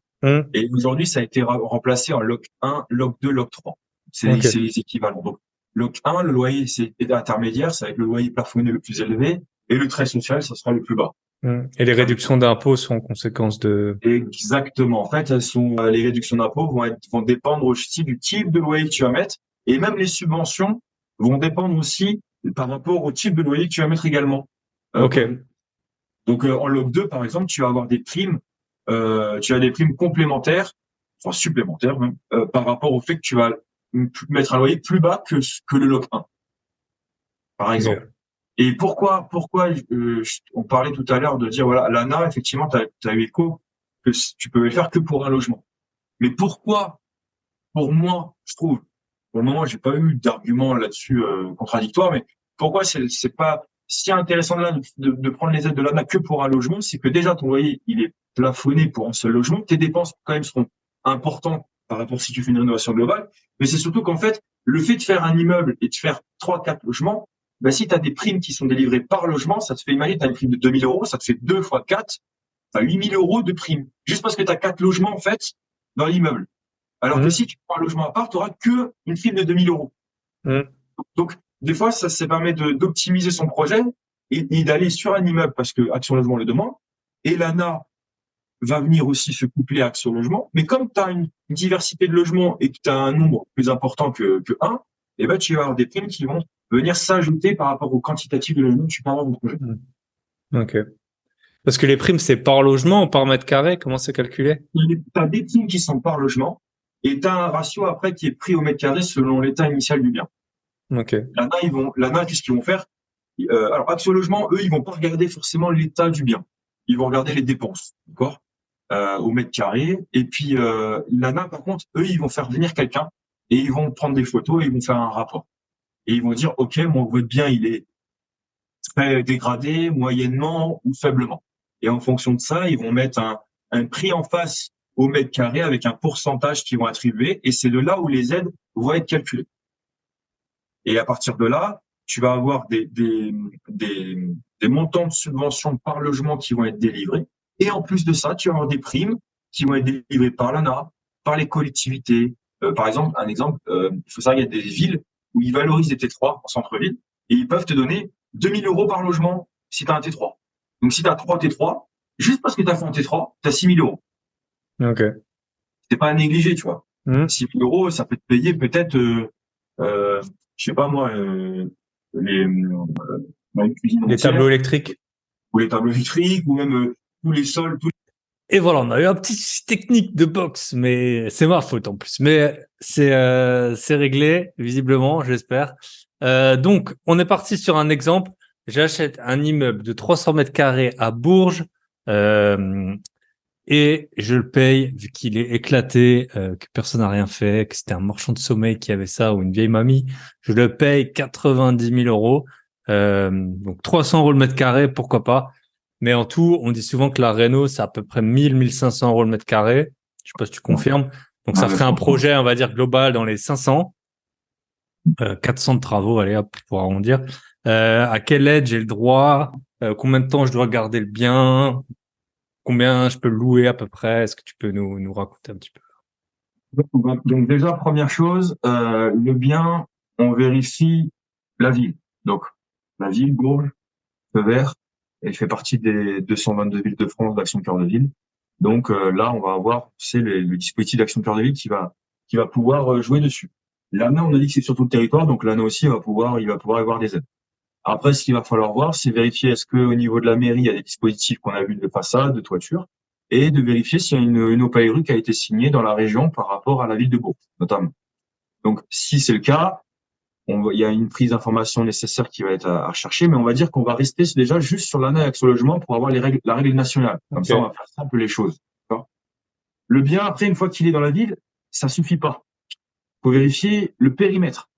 Speaker 1: Et aujourd'hui, ça a été remplacé en LOC 1, LOC 2, LOC 3. C'est
Speaker 3: Ok.
Speaker 1: les équivalents. Donc, LOC 1, le loyer c'est intermédiaire, ça va être le loyer plafonné le plus élevé, et le très social, ça sera le plus bas.
Speaker 3: Et les réductions d'impôts sont en conséquence de...
Speaker 1: Exactement. En fait, les réductions d'impôts vont dépendre aussi du type de loyer que tu vas mettre, et même les subventions vont dépendre aussi par rapport au type de loyer que tu vas mettre également.
Speaker 3: Ok.
Speaker 1: Donc, en LOC 2, par exemple, tu vas avoir des primes, tu as des primes complémentaires, enfin supplémentaires même, par rapport au fait que tu vas mettre un loyer plus bas que le LOC 1, par exemple.
Speaker 3: Ok.
Speaker 1: Et pourquoi on parlait tout à l'heure de dire, voilà, l'ANA, effectivement, tu as eu écho que tu peux le faire que pour un logement. Mais pourquoi, pour moi, je trouve, pour le moment, j'ai pas eu d'argument là-dessus contradictoire, mais pourquoi c'est pas si intéressant de prendre les aides de l'ANA que pour un logement, c'est que déjà ton loyer, il est plafonné pour un seul logement, tes dépenses quand même seront importantes par rapport si tu fais une rénovation globale, mais c'est surtout qu'en fait, le fait de faire un immeuble et de faire 3-4 logements, ben, si tu as des primes qui sont délivrées par logement, ça te fait, imaginer, tu as une prime de 2 000 euros, ça te fait 2 fois 4, enfin 8 000 euros de prime. Juste parce que tu as 4 logements, en fait, dans l'immeuble. Alors que si tu prends un logement à part, tu auras que une prime de 2 000 euros. Donc, des fois, ça permet d'optimiser son projet et d'aller sur un immeuble parce que Action Logement le demande. Et l'ANA va venir aussi se coupler à Action Logement. Mais comme tu as une diversité de logements et que tu as un nombre plus important que un, eh ben, tu vas avoir des primes qui vont venir s'ajouter par rapport au quantitatif de logements que tu peux avoir dans ton projet.
Speaker 3: Ok. Parce que les primes, c'est par logement ou par mètre carré? Comment c'est calculé?
Speaker 1: Tu as des primes qui sont par logement et tu as un ratio après qui est pris au mètre carré selon l'état initial du bien.
Speaker 3: Ok.
Speaker 1: L'ANA, qu'est-ce qu'ils vont faire? Alors, Action Logement, eux, ils vont pas regarder forcément l'état du bien. Ils vont regarder les dépenses, d'accord, au mètre carré. Et puis, l'ANA, par contre, eux, ils vont faire venir quelqu'un et ils vont prendre des photos et ils vont faire un rapport. Et ils vont dire, OK, votre bien, il est très dégradé, moyennement ou faiblement. Et en fonction de ça, ils vont mettre un prix en face au mètre carré avec un pourcentage qu'ils vont attribuer. Et c'est de là où les aides vont être calculées. Et à partir de là, tu vas avoir des montants de subventions par logement qui vont être délivrés. Et en plus de ça, tu vas avoir des primes qui vont être délivrées par l'ANA, par les collectivités. Par exemple, il faut savoir qu'il y a des villes où ils valorisent les T3 en centre-ville et ils peuvent te donner 2 000 euros par logement si tu as un T3. Donc, si tu as 3 T3, juste parce que tu as fait un T3, tu as 6 000 euros.
Speaker 3: Ok.
Speaker 1: C'est pas à négliger, tu vois. 6 000 euros, ça peut te payer peut-être, je sais pas moi, une cuisine
Speaker 3: Les
Speaker 1: entière,
Speaker 3: tableaux électriques.
Speaker 1: ou les tableaux électriques, ou même tous les sols.
Speaker 2: Et voilà, on a eu un petit souci technique de box, mais c'est ma faute en plus. Mais c'est réglé, visiblement, j'espère. Donc, on est parti sur un exemple. J'achète un immeuble de 300 mètres carrés à Bourges et je le paye, vu qu'il est éclaté, que personne n'a rien fait, que c'était un marchand de sommeil qui avait ça ou une vieille mamie. Je le paye 90 000 euros. Donc 300 euros le mètre carré, pourquoi pas. Mais en tout, on dit souvent que la réno, c'est à peu près 1 500 euros le mètre carré. Je sais pas si tu confirmes. Donc, ça ferait un projet, on va dire, global dans les 500. 400 de travaux, allez hop, pour arrondir. À quelle aide j'ai le droit? Combien de temps je dois garder le bien? Combien je peux le louer à peu près? Est-ce que tu peux nous raconter un petit peu?
Speaker 1: Donc déjà, première chose, le bien, on vérifie la ville. Donc, la ville, Bourges, Feu Vert, elle fait partie des 222 villes de France d'Action Cœur de Ville. Donc là, on va avoir, c'est le dispositif d'Action Cœur de Ville qui va pouvoir jouer dessus. L'ANA, on a dit que c'est sur tout le territoire, donc l'ANA aussi il va pouvoir avoir des aides. Après, ce qu'il va falloir voir, c'est vérifier est-ce que au niveau de la mairie, il y a des dispositifs qu'on a vus de façade, de toiture, et de vérifier s'il y a une OPAERU qui a été signée dans la région par rapport à la ville de Bourg, notamment. Donc, si c'est le cas, il y a une prise d'information nécessaire qui va être à chercher, mais on va dire qu'on va rester déjà juste sur l'ANA et Action Logement pour avoir la règle nationale. Comme ça, on va faire simple les choses. D'accord. Le bien, après, une fois qu'il est dans la ville, ça suffit pas. Faut vérifier le périmètre.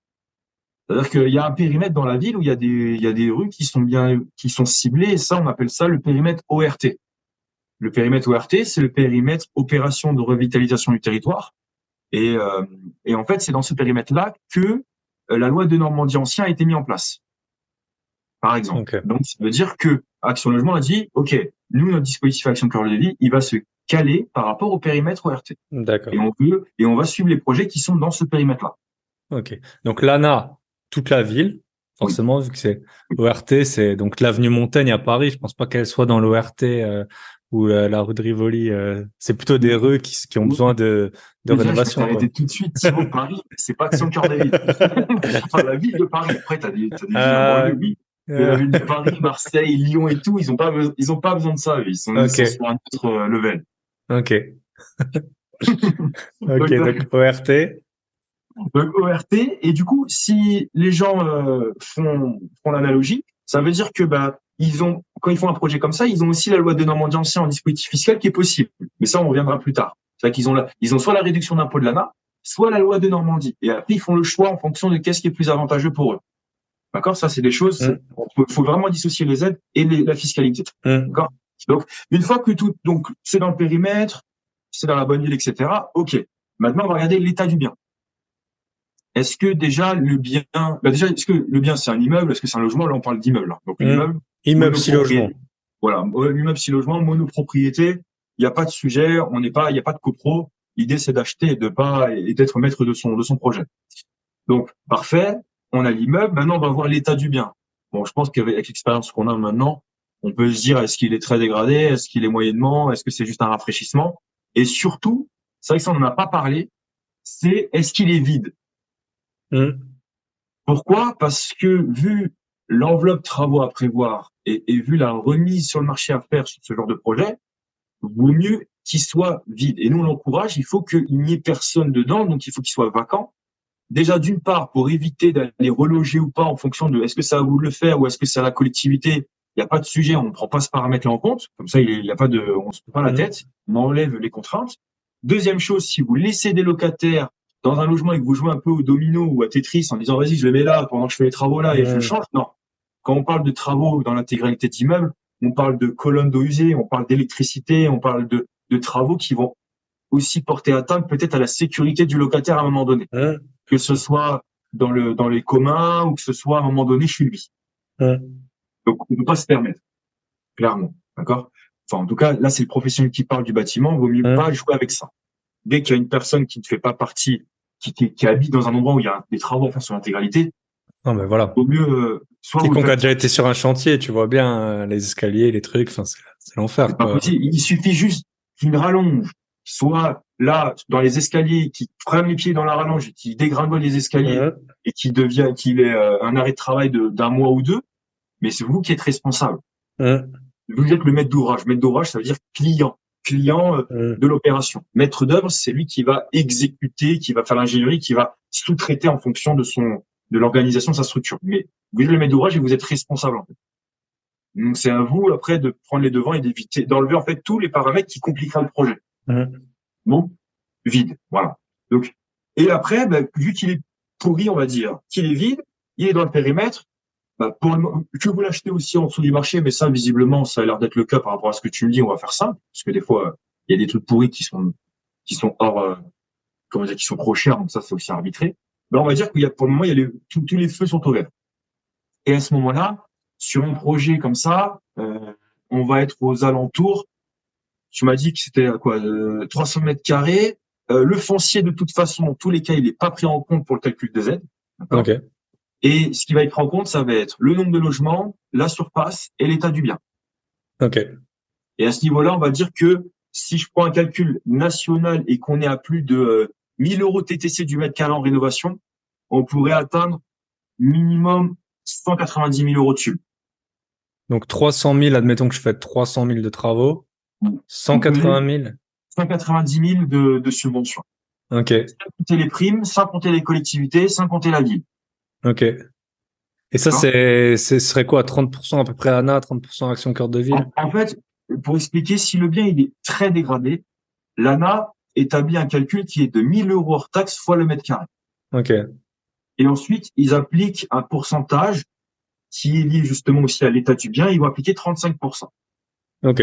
Speaker 1: C'est-à-dire qu'il y a un périmètre dans la ville où il y a des rues qui sont ciblées, et ça, on appelle ça le périmètre ORT. Le périmètre ORT, c'est le périmètre opération de revitalisation du territoire. Et en fait, c'est dans ce périmètre-là que la loi de Normandie ancien a été mise en place, par exemple.
Speaker 3: Okay.
Speaker 1: Donc, ça veut dire que Action Logement a dit, OK, nous, notre dispositif Action Cœur de Ville, il va se caler par rapport au périmètre ORT.
Speaker 3: D'accord.
Speaker 1: Et on va suivre les projets qui sont dans ce périmètre-là.
Speaker 3: Ok. Donc l'ANA, toute la ville, forcément, vu que c'est ORT, c'est donc l'avenue Montaigne à Paris. Je pense pas qu'elle soit dans l'ORT ou la rue de Rivoli. C'est plutôt des rues qui ont besoin de rénovation.
Speaker 1: Je vais t'arrêter tout de suite. Sinon, Paris, c'est pas Action Cœur de Ville. Enfin, la ville de Paris. Après, t'as des villes en banlieue, oui. Mais la ville de Paris, Marseille, Lyon et tout, ils ont pas besoin de ça. Ils sont sur un autre level.
Speaker 3: Ok. Ok, donc ORT.
Speaker 1: Donc ORT, et du coup, si les gens font l'analogie, ça veut dire que quand ils font un projet comme ça, ils ont aussi la loi de Normandie ancien en dispositif fiscal qui est possible. Mais ça, on reviendra plus tard. C'est-à-dire qu'ils ont soit la réduction d'impôt de l'ANA, soit la loi de Normandie. Et après, ils font le choix en fonction de qu'est-ce qui est plus avantageux pour eux. D'accord? Ça, c'est des choses, faut vraiment dissocier les aides et la fiscalité. D'accord? Donc, une fois que donc, c'est dans le périmètre, c'est dans la bonne ville, etc. OK. Maintenant, on va regarder l'état du bien. Est-ce que déjà le bien, est-ce que le bien c'est un immeuble, est-ce que c'est un logement? Là, on parle d'immeuble. Donc
Speaker 3: immeuble 6 logements.
Speaker 1: Voilà, immeuble 6 logements, monopropriété. Il n'y a pas de sujet, il n'y a pas de copro. L'idée c'est d'acheter et d'être maître de son projet. Donc parfait, on a l'immeuble. Maintenant, on va voir l'état du bien. Bon, je pense qu'avec l'expérience qu'on a maintenant, on peut se dire est-ce qu'il est très dégradé, est-ce qu'il est moyennement, est-ce que c'est juste un rafraîchissement? Et surtout, c'est vrai que ça on n'en a pas parlé, c'est est-ce qu'il est vide? Pourquoi? Parce que vu l'enveloppe travaux à prévoir et vu la remise sur le marché à faire sur ce genre de projet, vaut mieux qu'il soit vide. Et nous, on l'encourage, il faut qu'il n'y ait personne dedans, donc il faut qu'il soit vacant. Déjà, d'une part, pour éviter d'aller reloger ou pas en fonction de est-ce que c'est à vous de le faire ou est-ce que c'est à la collectivité, il n'y a pas de sujet, on ne prend pas ce paramètre-là en compte. Comme ça, on se prend pas la tête, on enlève les contraintes. Deuxième chose, si vous laissez des locataires dans un logement et que vous jouez un peu au domino ou à Tetris en disant vas-y, je le mets là pendant que je fais les travaux là et je le change, non. Quand on parle de travaux dans l'intégralité d'immeubles, on parle de colonnes d'eau usée, on parle d'électricité, on parle de travaux qui vont aussi porter atteinte peut-être à la sécurité du locataire à un moment donné. Que ce soit dans les communs ou que ce soit à un moment donné chez lui. Donc, on ne peut pas se permettre. Clairement. D'accord? Enfin, en tout cas, là, c'est le professionnel qui parle du bâtiment. Il vaut mieux pas jouer avec ça. Dès qu'il y a une personne qui ne fait pas partie, qui habite dans un endroit où il y a des travaux à faire sur l'intégralité,
Speaker 3: non, mais voilà.
Speaker 1: vaut mieux, soit
Speaker 3: quiconque a déjà été sur un chantier, tu vois bien les escaliers, les trucs, enfin, c'est l'enfer.
Speaker 1: C'est pas possible. Il suffit juste d'une rallonge, soit là, dans les escaliers, qui prenne les pieds dans la rallonge et qui dégringole les escaliers et qu'il ait un arrêt de travail d'un mois ou deux, mais c'est vous qui êtes responsable. Vous êtes le maître d'ouvrage. Maître d'ouvrage, ça veut dire client de l'opération. Maître d'œuvre, c'est lui qui va exécuter, qui va faire l'ingénierie, qui va sous-traiter en fonction de l'organisation de sa structure. Mais vous êtes le maître d'ouvrage et vous êtes responsable, en fait. Donc, c'est à vous, après, de prendre les devants et d'éviter, d'enlever, en fait, tous les paramètres qui compliqueraient le projet. Bon, vide, voilà. Donc, et après, vu qu'il est pourri, on va dire, qu'il est vide, il est dans le périmètre, que vous l'achetez aussi en dessous du marché, mais ça, visiblement, ça a l'air d'être le cas par rapport à ce que tu me dis, on va faire ça, parce que des fois, il y a des trucs pourris qui sont hors, qui sont trop chers, donc ça, c'est aussi arbitré. On va dire pour le moment, tous les feux sont au vert. Et à ce moment-là, sur un projet comme ça, on va être aux alentours. Tu m'as dit que c'était 300 mètres carrés. Le foncier, de toute façon, dans tous les cas, il n'est pas pris en compte pour le calcul de Z. D'accord.
Speaker 3: Ok.
Speaker 1: Et ce qui va être pris en compte, ça va être le nombre de logements, la surface et l'état du bien.
Speaker 3: Ok.
Speaker 1: Et à ce niveau-là, on va dire que si je prends un calcul national et qu'on est à plus de 1000 euros TTC du mètre carré en rénovation, on pourrait atteindre minimum 190 000 euros dessus.
Speaker 3: Donc 300 000, admettons que je fais 300 000 de travaux, 180 000.
Speaker 1: 190 000 de subventions.
Speaker 3: Ok.
Speaker 1: Sans compter les primes, sans compter les collectivités, sans compter la ville.
Speaker 3: Ok. Et ça, ce serait quoi? 30% à peu près ANA, 30% Action Cœur de Ville?
Speaker 1: En fait, pour expliquer, si le bien il est très dégradé, l'ANA établit un calcul qui est de 1000 euros hors taxe fois le mètre carré.
Speaker 3: Ok.
Speaker 1: Et ensuite, ils appliquent un pourcentage qui est lié justement aussi à l'état du bien. Ils vont appliquer 35%.
Speaker 3: Ok.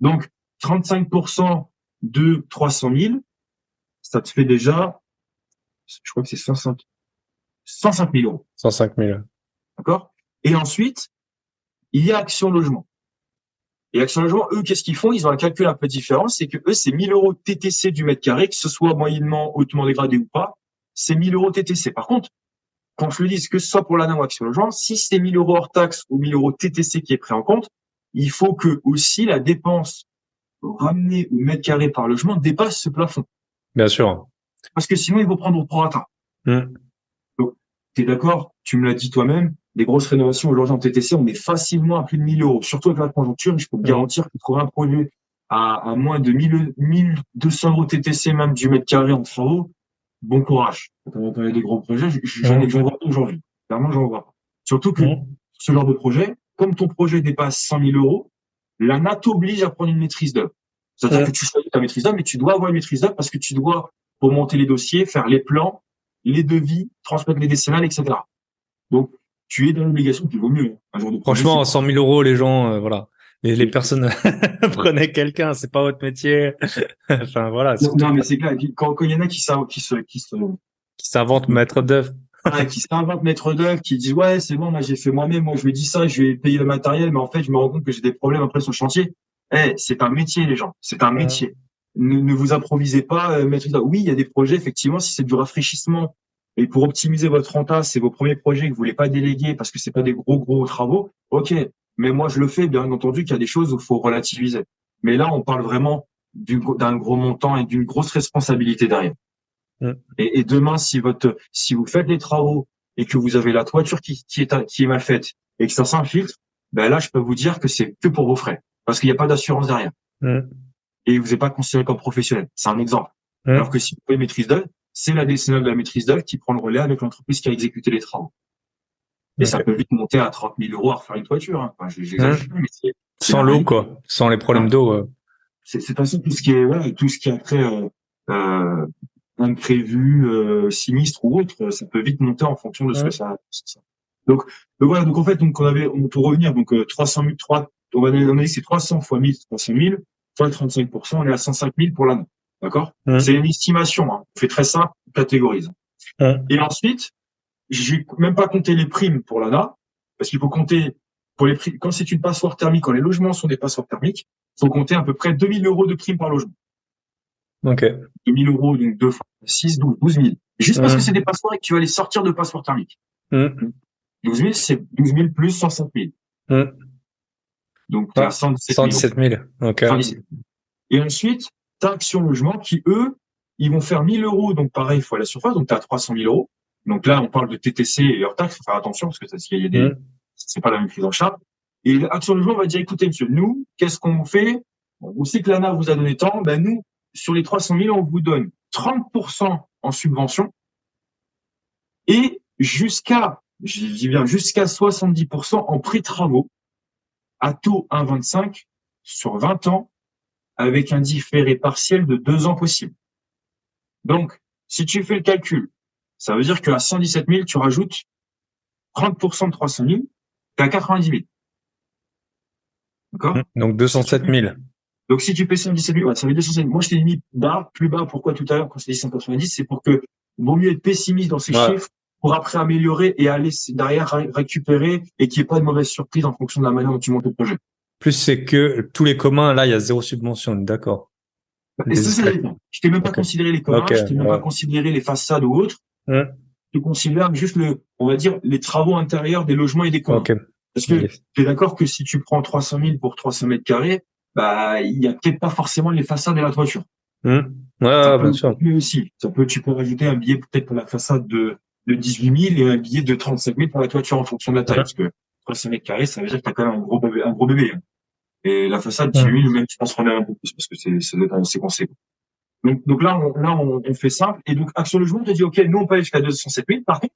Speaker 1: Donc, 35% de 300 000, ça te fait déjà, je crois que c'est 105 000 euros.
Speaker 3: 105 000.
Speaker 1: D'accord? Et ensuite, il y a Action Logement. Et Action Logement, eux, qu'est-ce qu'ils font? Ils ont un calcul un peu différent. C'est que eux, c'est 1000 euros TTC du mètre carré, que ce soit moyennement, hautement dégradé ou pas. C'est 1000 euros TTC. Par contre, quand je le dis, que ce soit pour l'ANA ou Action Logement, si c'est 1000 euros hors taxe ou 1000 euros TTC qui est pris en compte, il faut que aussi la dépense ramenée au mètre carré par logement dépasse ce plafond.
Speaker 3: Bien sûr.
Speaker 1: Parce que sinon, ils vont prendre au prorata. Donc, t'es d'accord? Tu me l'as dit toi-même. Des grosses rénovations aujourd'hui en TTC, on est facilement à plus de 1000 euros. Surtout avec la conjoncture, je peux te garantir que trouver un projet à moins de 1200 euros TTC même du mètre carré en travaux, bon courage. Quand il y a des gros projets, j'en vois pas aujourd'hui. Clairement, j'en vois pas. Surtout que ce genre de projet, comme ton projet dépasse 100 000 euros, l'ANA t'oblige à prendre une maîtrise d'œuvre. C'est-à-dire que tu choisis ta maîtrise d'œuvre, mais tu dois avoir une maîtrise d'œuvre parce que tu dois remonter les dossiers, faire les plans, les devis, transmettre les décennales, etc. Donc, tu es dans l'obligation, qu'il vaut mieux. Un jour de projet,
Speaker 3: franchement, 100 000 euros, les gens, voilà. Les personnes, prenez quelqu'un, c'est pas votre métier. Enfin, voilà.
Speaker 1: Non, mais c'est clair. Quand il y en a qui
Speaker 3: s'inventent maître d'œuvre.
Speaker 1: Qui s'inventent maître d'œuvre, qui disent, ouais, c'est bon, moi, j'ai fait moi-même, moi, je me dis ça, je vais payer le matériel, mais en fait, je me rends compte que j'ai des problèmes après sur le chantier. C'est un métier, les gens. C'est un métier. Ne vous improvisez pas, maître d'œuvre. Oui, il y a des projets, effectivement, si c'est du rafraîchissement, et pour optimiser votre renta, c'est vos premiers projets que vous voulez pas déléguer parce que c'est pas des gros travaux. OK. Mais moi, je le fais, bien entendu, qu'il y a des choses où il faut relativiser. Mais là, on parle vraiment d'un gros montant et d'une grosse responsabilité derrière. Et demain, si vous faites les travaux et que vous avez la toiture qui est mal faite et que ça s'infiltre, ben là, je peux vous dire que c'est que pour vos frais. Parce qu'il n'y a pas d'assurance derrière. Et vous n'êtes pas considéré comme professionnel. C'est un exemple. Alors que si vous faites maîtrise d'œuvre, c'est la décennale de la maîtrise d'œuvre qui prend le relais avec l'entreprise qui a exécuté les travaux. Et ça peut vite monter à 30 000 euros à refaire une toiture. Hein. Enfin, j'exagère, mais c'est
Speaker 3: sans l'eau, quoi. Sans les problèmes d'eau.
Speaker 1: C'est pas ça, tout ce qui est, tout ce qui est après, imprévu, sinistre ou autre, ça peut vite monter en fonction de ce que ça. Donc voilà, donc en fait, pour revenir, donc 300 000, on a dit que c'est 300 fois 1000, 300 000, fois 35%, on est à 105 000 pour l'année. D'accord? C'est une estimation, hein. On fait très simple, on catégorise. Et ensuite, j'ai même pas compté les primes pour l'ANA, parce qu'il faut compter pour les primes. Quand c'est une passoire thermique, quand les logements sont des passoires thermiques, il faut compter à peu près 2000 euros de primes par logement.
Speaker 3: Ok.
Speaker 1: 2000 euros, donc 2 fois 6, 12 000. Juste parce que c'est des passoires et que tu vas les sortir de passoires thermiques. 12 000, c'est 12 000 plus 105 000. Donc, tu as 117 000.
Speaker 3: Ok.
Speaker 1: 117 000. Et ensuite, tu as Action Logement qui, eux, ils vont faire 1000 euros, donc pareil, fois la surface, donc tu as 300 000 euros. Donc là, on parle de TTC et hors taxe, faut faire attention parce que c'est pas la même prise en charge. Et Action Logement va dire, écoutez, monsieur, nous, qu'est-ce qu'on fait? On sait que l'ANA vous a donné tant, ben nous, sur les 300 000, on vous donne 30% en subvention et jusqu'à 70% en pré-travaux à taux 1,25 sur 20 ans avec un différé partiel de 2 ans possible. Donc, si tu fais le calcul, ça veut dire qu'à 117 000, tu rajoutes 30% de 300 000, t'es à 90 000. D'accord?
Speaker 3: Donc 207 000.
Speaker 1: Donc, si tu fais 117 000, ouais, ça fait 207 000. Moi, je t'ai mis plus bas. Pourquoi tout à l'heure, quand je t'ai dit 190, c'est pour que, vaut mieux être pessimiste dans ces chiffres pour après améliorer et aller derrière récupérer et qu'il n'y ait pas de mauvaise surprise en fonction de la manière dont tu montes le projet.
Speaker 3: Plus c'est que tous les communs, là, il y a 0 subvention, d'accord.
Speaker 1: Et ça
Speaker 3: Discret.
Speaker 1: dépend. Je t'ai même pas
Speaker 3: Ok.
Speaker 1: considéré les
Speaker 3: Ok.
Speaker 1: communs, je t'ai même pas
Speaker 3: Ouais.
Speaker 1: considéré les façades ou autres.
Speaker 3: Hmm.
Speaker 1: Je considère juste on va dire, les travaux intérieurs des logements et des communs.
Speaker 3: Ok.
Speaker 1: Parce que
Speaker 3: Yes.
Speaker 1: tu es d'accord que si tu prends 300 000 pour 300 mètres carrés, bah, il y a peut-être pas forcément les façades et la toiture.
Speaker 3: Hmm. Ouais,
Speaker 1: Ça
Speaker 3: ouais,
Speaker 1: peut
Speaker 3: bien sûr.
Speaker 1: coûter aussi. Tu peux rajouter un billet peut-être pour la façade de 18 000 et un billet de 35 000 pour la toiture en fonction de la taille.
Speaker 3: Ouais.
Speaker 1: Parce que 300 mètres carrés, ça veut dire que t'as quand même un gros bébé. Hein. Et la façade, 18
Speaker 3: Hmm.
Speaker 1: 000, même, je pense qu'on est un peu plus parce que ça doit être assez conséquent. Donc là, on fait simple. Et donc, Action Logement te dit, OK, nous, on peut aller jusqu'à 207 000. Par contre,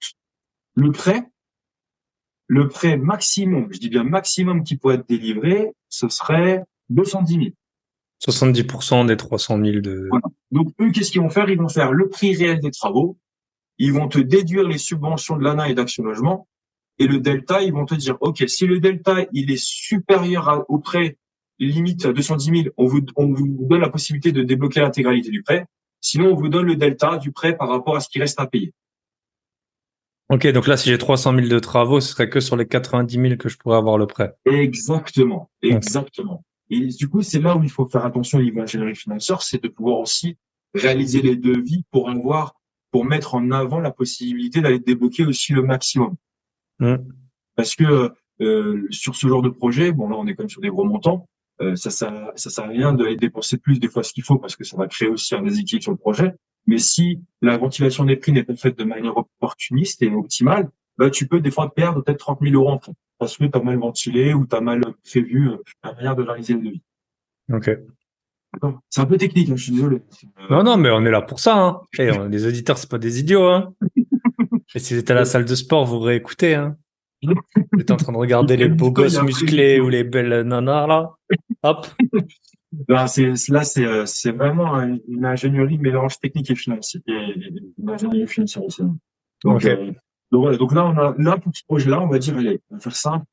Speaker 1: le prêt, le prêt maximum, je dis bien maximum qui pourrait être délivré, ce serait 210 000.
Speaker 3: 70% des 300 000 de...
Speaker 1: Voilà. Donc, eux, qu'est-ce qu'ils vont faire? Ils vont faire le prix réel des travaux. Ils vont te déduire les subventions de l'ANA et d'Action Logement. Et le delta, ils vont te dire, OK, si le delta, il est supérieur au prêt, limite à 210 000, on vous donne la possibilité de débloquer l'intégralité du prêt. Sinon, on vous donne le delta du prêt par rapport à ce qui reste à payer.
Speaker 3: Ok, donc là, si j'ai 300 000 de travaux, ce serait que sur les 90 000 que je pourrais avoir le prêt.
Speaker 1: Exactement,
Speaker 3: Ok.
Speaker 1: exactement. Et du coup, c'est là où il faut faire attention au niveau ingénierie financière, c'est de pouvoir aussi réaliser les devis pour mettre en avant la possibilité d'aller débloquer aussi le maximum.
Speaker 3: Hmm.
Speaker 1: Parce que sur ce genre de projet, bon là on est quand même sur des gros montants, ça sert à rien d'aller dépenser plus des fois ce qu'il faut parce que ça va créer aussi un déséquilibre sur le projet. Mais si la ventilation des prix n'est pas faite de manière opportuniste et optimale, bah tu peux des fois perdre peut-être 30 000 euros en prêt parce que tu as mal ventilé ou tu as mal prévu la manière de réaliser le devis.
Speaker 3: Ok.
Speaker 1: D'accord. C'est un peu technique, hein, je suis désolé.
Speaker 3: Non, non, mais on est là pour ça, hein. Et les auditeurs, c'est pas des idiots, hein. Et si vous êtes à la salle de sport, vous réécoutez, hein. Vous êtes en train de regarder les beaux
Speaker 1: Il
Speaker 3: gosses
Speaker 1: a pris
Speaker 3: musclés ou les belles nanas, là. Hop.
Speaker 1: là, c'est vraiment une ingénierie mélange technique et financier. Et une ingénierie financière aussi. Donc,
Speaker 3: Ok.
Speaker 1: donc voilà. Donc là, là, pour ce projet-là, on va dire, allez, on va faire simple.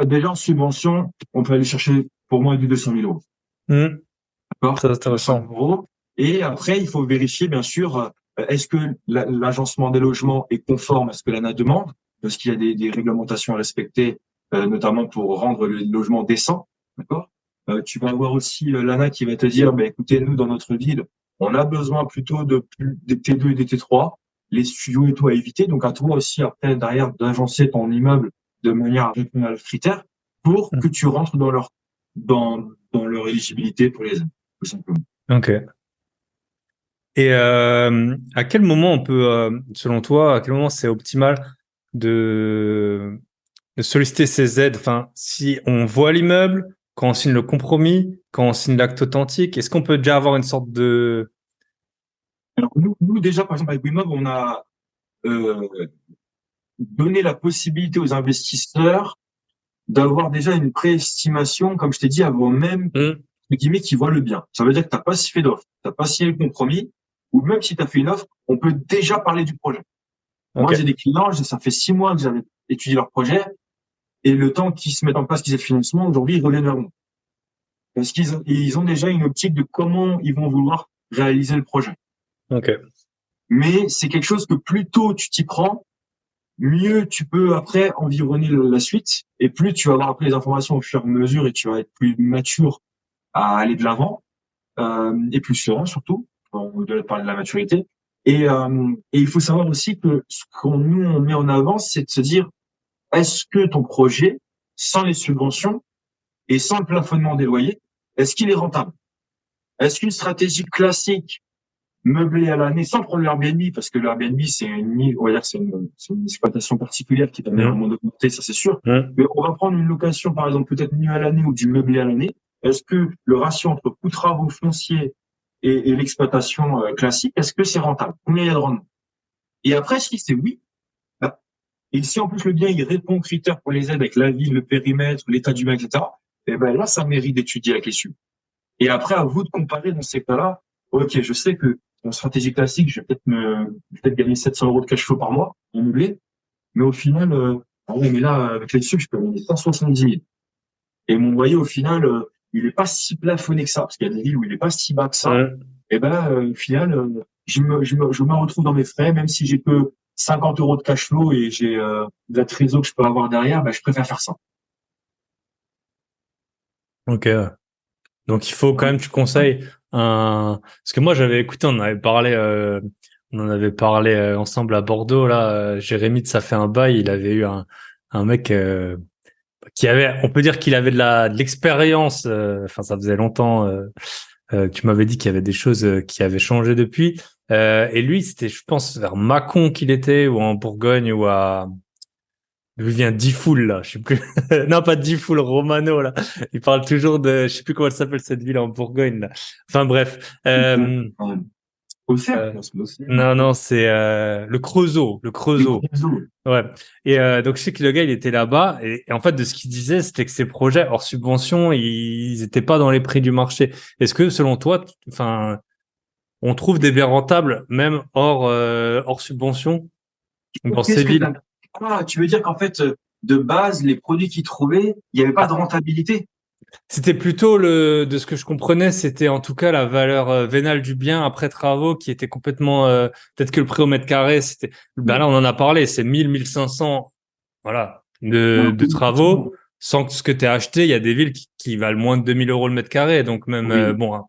Speaker 1: Déjà, en subvention, on peut aller chercher, pour moi, du 200 000 euros.
Speaker 3: Hmm.
Speaker 1: D'accord?
Speaker 3: Très
Speaker 1: 200
Speaker 3: intéressant.
Speaker 1: 000 euros. Et après, il faut vérifier, bien sûr, est-ce que l'agencement des logements est conforme à ce que l'ANA demande? Parce qu'il y a des réglementations à respecter, notamment pour rendre le logement décent. D'accord? Tu vas avoir aussi l'ANA qui va te dire, bah, écoutez, nous, dans notre ville, on a besoin plutôt des T2 et des T3, les studios et tout à éviter. Donc, à toi aussi, après, derrière, d'agencer ton immeuble de manière à répondre à leurs critères pour
Speaker 3: Hmm.
Speaker 1: que tu rentres dans leur éligibilité pour les aides, tout simplement.
Speaker 3: Ok. Et à quel moment on peut, selon toi, à quel moment c'est optimal de, de solliciter ces aides? Enfin, si on voit l'immeuble, quand on signe le compromis, quand on signe l'acte authentique, est-ce qu'on peut déjà avoir une sorte de...
Speaker 1: Alors, nous déjà, par exemple, avec Wimob, on a euh, donné la possibilité aux investisseurs d'avoir déjà une préestimation, comme je t'ai dit, avant même,
Speaker 3: Hmm.
Speaker 1: entre guillemets, qu'ils voient le bien. Ça veut dire que tu n'as pas fait d'offre, tu n'as pas signé le compromis, ou même si tu as fait une offre, on peut déjà parler du projet. Moi, j'ai
Speaker 3: Ok.
Speaker 1: des clients, ça fait 6 mois que j'avais étudié leur projet, et le temps qu'ils se mettent en place, qu'ils aient le financement, aujourd'hui, ils reviennent vers nous. Parce ils ont déjà une optique de comment ils vont vouloir réaliser le projet.
Speaker 3: Ok.
Speaker 1: Mais c'est quelque chose que plus tôt tu t'y prends, mieux tu peux après environner la suite, et plus tu vas avoir après les informations au fur et à mesure, et tu vas être plus mature à aller de l'avant, et plus serein surtout, on doit parler de la maturité. Et il faut savoir aussi que ce qu'on nous on met en avant, c'est de se dire, est-ce que ton projet, sans les subventions et sans le plafonnement des loyers, est-ce qu'il est rentable? Est-ce qu'une stratégie classique meublé à l'année sans prendre l'Airbnb, parce que l'Airbnb, on va dire, c'est une exploitation particulière qui permet
Speaker 3: Hmm.
Speaker 1: vraiment d'augmenter, ça c'est sûr.
Speaker 3: Hmm.
Speaker 1: Mais on va prendre une location, par exemple, peut-être nue à l'année ou du meublé à l'année. Est-ce que le ratio entre coûts travaux fonciers et l'exploitation classique, est-ce que c'est rentable? Combien il y a de rendement? Et après, si c'est oui, bah, et si en plus le bien il répond aux critères pour les aides avec la ville, le périmètre, l'état du bien, etc., et ben là, ça mérite d'étudier avec les sub. Et après, à vous de comparer dans ces cas-là. Ok, je sais que en stratégie classique, je vais peut-être gagner 700 euros de cash flow par mois, en meublé, mais au final, ah ouais, mais là, avec les subs, je peux gagner 170 000. Et mon loyer, au final, il est pas si plafonné que ça, parce qu'il y a des villes où il est pas si bas que ça.
Speaker 3: Hmm.
Speaker 1: Et ben, au final, je me retrouve dans mes frais, même si j'ai que 50 euros de cash flow et j'ai de la trésor que je peux avoir derrière, ben, je préfère faire ça.
Speaker 3: Ok. Donc il faut quand même, tu conseilles parce que moi j'avais écouté, on en avait parlé ensemble à Bordeaux là. Jérémy de Ça fait un bail, il avait eu un mec qui avait, on peut dire qu'il avait de l'expérience. Enfin, ça faisait longtemps. Tu m'avais dit qu'il y avait des choses qui avaient changé depuis. Et lui, c'était, je pense, vers Mâcon qu'il était, ou en Bourgogne, ou à d'où il vient Difool là, je sais plus. Non, pas Difool, Romano là. Il parle toujours de, je sais plus comment elle s'appelle cette ville en Bourgogne là. Enfin bref.
Speaker 1: Auxerre,
Speaker 3: Euh,
Speaker 1: non, c'est pas Auxerre.
Speaker 3: non, c'est le Creusot, le
Speaker 1: Le
Speaker 3: Creusot.
Speaker 1: Creusot.
Speaker 3: Ouais. Et donc je sais que le gars il était là-bas et en fait de ce qu'il disait c'était que ces projets hors subvention ils étaient pas dans les prix du marché. Est-ce que selon toi, enfin, on trouve des biens rentables même hors subvention dans ces
Speaker 1: Qu'est-ce que
Speaker 3: villes?
Speaker 1: t'as? Ah, tu veux dire qu'en fait, de base, les produits qu'ils trouvaient, il n'y avait pas de rentabilité?
Speaker 3: C'était plutôt de ce que je comprenais, c'était en tout cas la valeur vénale du bien après travaux qui était complètement, peut-être que le prix au mètre carré, c'était, ben là, on en a parlé, c'est 1 500, voilà,
Speaker 1: Non,
Speaker 3: de travaux, sans que ce que tu as acheté, il y a des villes qui valent moins de 2 000 € le mètre carré, donc même,
Speaker 1: oui,
Speaker 3: bon, hein.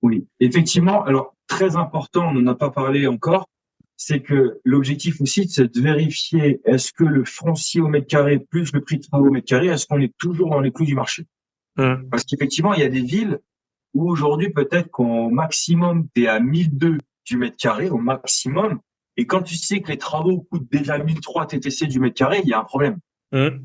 Speaker 1: oui. Effectivement, alors, très important, on n'en a pas parlé encore, c'est que l'objectif aussi, c'est de vérifier est-ce que le foncier au mètre carré plus le prix de travaux au mètre carré, est-ce qu'on est toujours dans les clous du marché?
Speaker 3: Hum,
Speaker 1: Parce qu'effectivement, il y a des villes où aujourd'hui, peut-être qu'au maximum, tu es à 1 200 du mètre carré, au maximum. Et quand tu sais que les travaux coûtent déjà 1 300 TTC du mètre carré, il y a un problème.
Speaker 3: hum,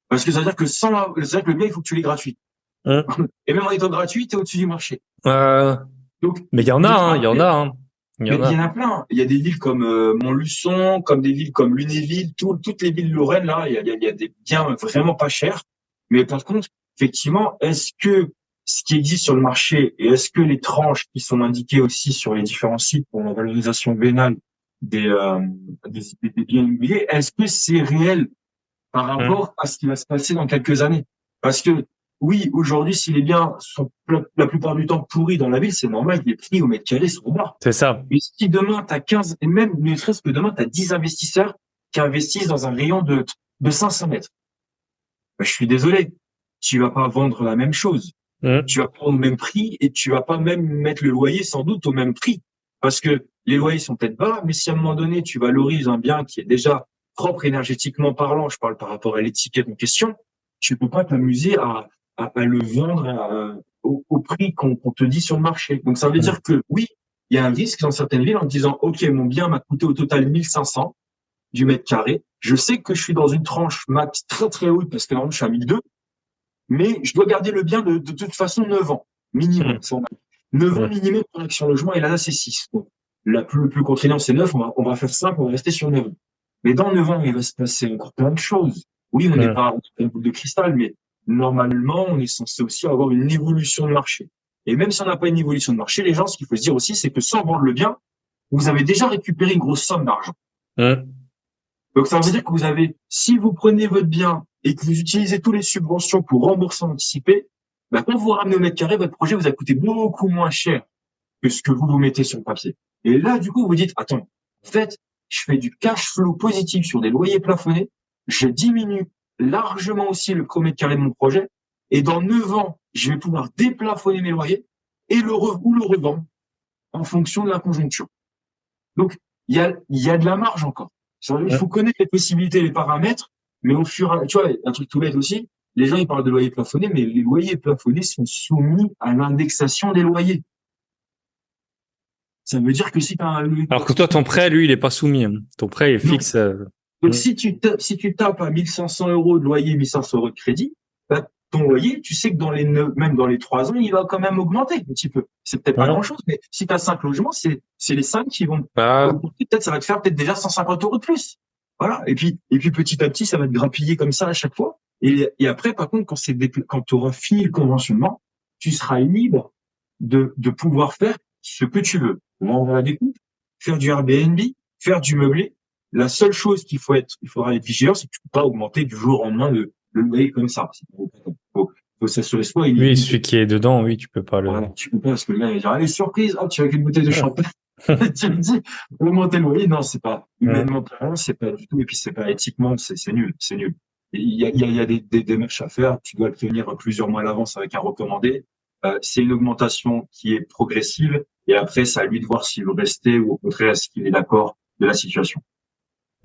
Speaker 1: Parce que ça veut dire que ça veut dire que le bien, il faut que tu l'aies gratuit.
Speaker 3: hum.
Speaker 1: Et même en étant gratuit, tu es au-dessus du marché.
Speaker 3: Euh,
Speaker 1: Donc,
Speaker 3: mais il y en a, hein, il y en a, hein, il y
Speaker 1: mais
Speaker 3: en
Speaker 1: il y
Speaker 3: a.
Speaker 1: en a plein. Il y a des villes comme Montluçon, comme des villes comme Lunéville, toutes les villes lorraines, là, il y a des biens vraiment pas chers. Mais par contre, effectivement, est-ce que ce qui existe sur le marché et est-ce que les tranches qui sont indiquées aussi sur les différents sites pour la valorisation vénale des, euh, des biens immobiliers, est-ce que c'est réel par
Speaker 3: Hum,
Speaker 1: rapport à ce qui va se passer dans quelques années? Parce que oui, aujourd'hui, si les biens sont la plupart du temps pourris dans la ville, c'est normal que les prix au mètre carré sont bas.
Speaker 3: c'est ça.
Speaker 1: Mais si demain, tu as 15, et même ne serait-ce que demain, tu as 10 investisseurs qui investissent dans un rayon de 500 mètres, ben, je suis désolé, tu vas pas vendre la même chose.
Speaker 3: Hum,
Speaker 1: Tu vas prendre le même prix et tu vas pas même mettre le loyer sans doute au même prix. Parce que les loyers sont peut-être bas, mais si à un moment donné, tu valorises un bien qui est déjà propre énergétiquement parlant, je parle par rapport à l'étiquette en question, tu peux pas t'amuser à le vendre au prix qu'on te dit sur le marché. Donc ça veut
Speaker 3: hum,
Speaker 1: dire que oui, il y a un risque dans certaines villes en disant, OK, mon bien m'a coûté au total 1 500 du mètre carré. Je sais que je suis dans une tranche max très très haute parce que normalement je suis à 1 200, mais je dois garder le bien de toute façon 9 ans minimum.
Speaker 3: hum,
Speaker 1: 9 ans
Speaker 3: hum,
Speaker 1: minimum pour Action Logement et là c'est 6. Donc, le plus contraignant c'est 9, on va faire simple, on va rester sur 9 ans. Mais dans 9 ans, il va se passer encore plein de choses. Oui, on n'est
Speaker 3: hum.
Speaker 1: pas une boule de cristal, mais normalement, on est censé aussi avoir une évolution de marché. Et même si on n'a pas une évolution de marché, les gens, ce qu'il faut se dire aussi, c'est que sans vendre le bien, vous avez déjà récupéré une grosse somme d'argent.
Speaker 3: Hum.
Speaker 1: Donc ça veut dire que vous avez, si vous prenez votre bien et que vous utilisez toutes les subventions pour rembourser anticipé, ben, quand vous ramenez au mètre carré, votre projet vous a coûté beaucoup moins cher que ce que vous mettez sur le papier. Et là, du coup, vous dites, attends, en fait, je fais du cash flow positif sur des loyers plafonnés, je diminue largement aussi le mètre carré de mon projet, et dans 9 ans, je vais pouvoir déplafonner mes loyers et ou le revendre en fonction de la conjoncture. Donc, il y a de la marge encore. Il faut connaître les possibilités, les paramètres, mais au fur et à mesure, tu vois, un truc tout bête aussi, les gens, ils parlent de loyers plafonnés, mais les loyers plafonnés sont soumis à l'indexation des loyers. Ça veut dire que si tu as un loyer
Speaker 3: Alors que toi, ton prêt, lui, il est pas soumis, hein. Ton prêt est
Speaker 1: non.
Speaker 3: fixe.
Speaker 1: Donc,
Speaker 3: Hum.
Speaker 1: si tu tapes à 1 500 € de loyer, 1 500 € de crédit, bah, ton loyer, tu sais que même dans les 3 ans, il va quand même augmenter un petit peu. C'est peut-être pas
Speaker 3: Hum.
Speaker 1: grand chose, mais si tu as 5 logements, c'est les 5 qui vont
Speaker 3: Bah,
Speaker 1: augmenter. Peut-être, ça va te faire peut-être déjà 150 € de plus. Voilà. Et puis, petit à petit, ça va te grappiller comme ça à chaque fois. Et après, par contre, quand tu auras fini le conventionnement, tu seras libre de pouvoir faire ce que tu veux. Vendre la découpe, faire du Airbnb, faire du meublé. La seule chose il faudra être vigilant, c'est que tu peux pas augmenter du jour au lendemain le loyer comme ça. Faut s'assurer soit
Speaker 3: oui, celui qui est dedans, oui, tu peux pas le.
Speaker 1: voilà, tu peux pas parce que le gars il va dire allez surprise, hop, tu as avec une bouteille de champagne. Tu me dis augmenter le loyer, non, c'est pas
Speaker 3: Hum.
Speaker 1: humainement parlant, c'est pas du tout, et puis c'est pas éthiquement, c'est nul, c'est nul. Il y a des démarches à faire, tu dois le prévenir plusieurs mois à l'avance avec un recommandé. c'est une augmentation qui est progressive et après, c'est à lui de voir s'il veut rester ou au contraire, est-ce qu'il est d'accord de la situation.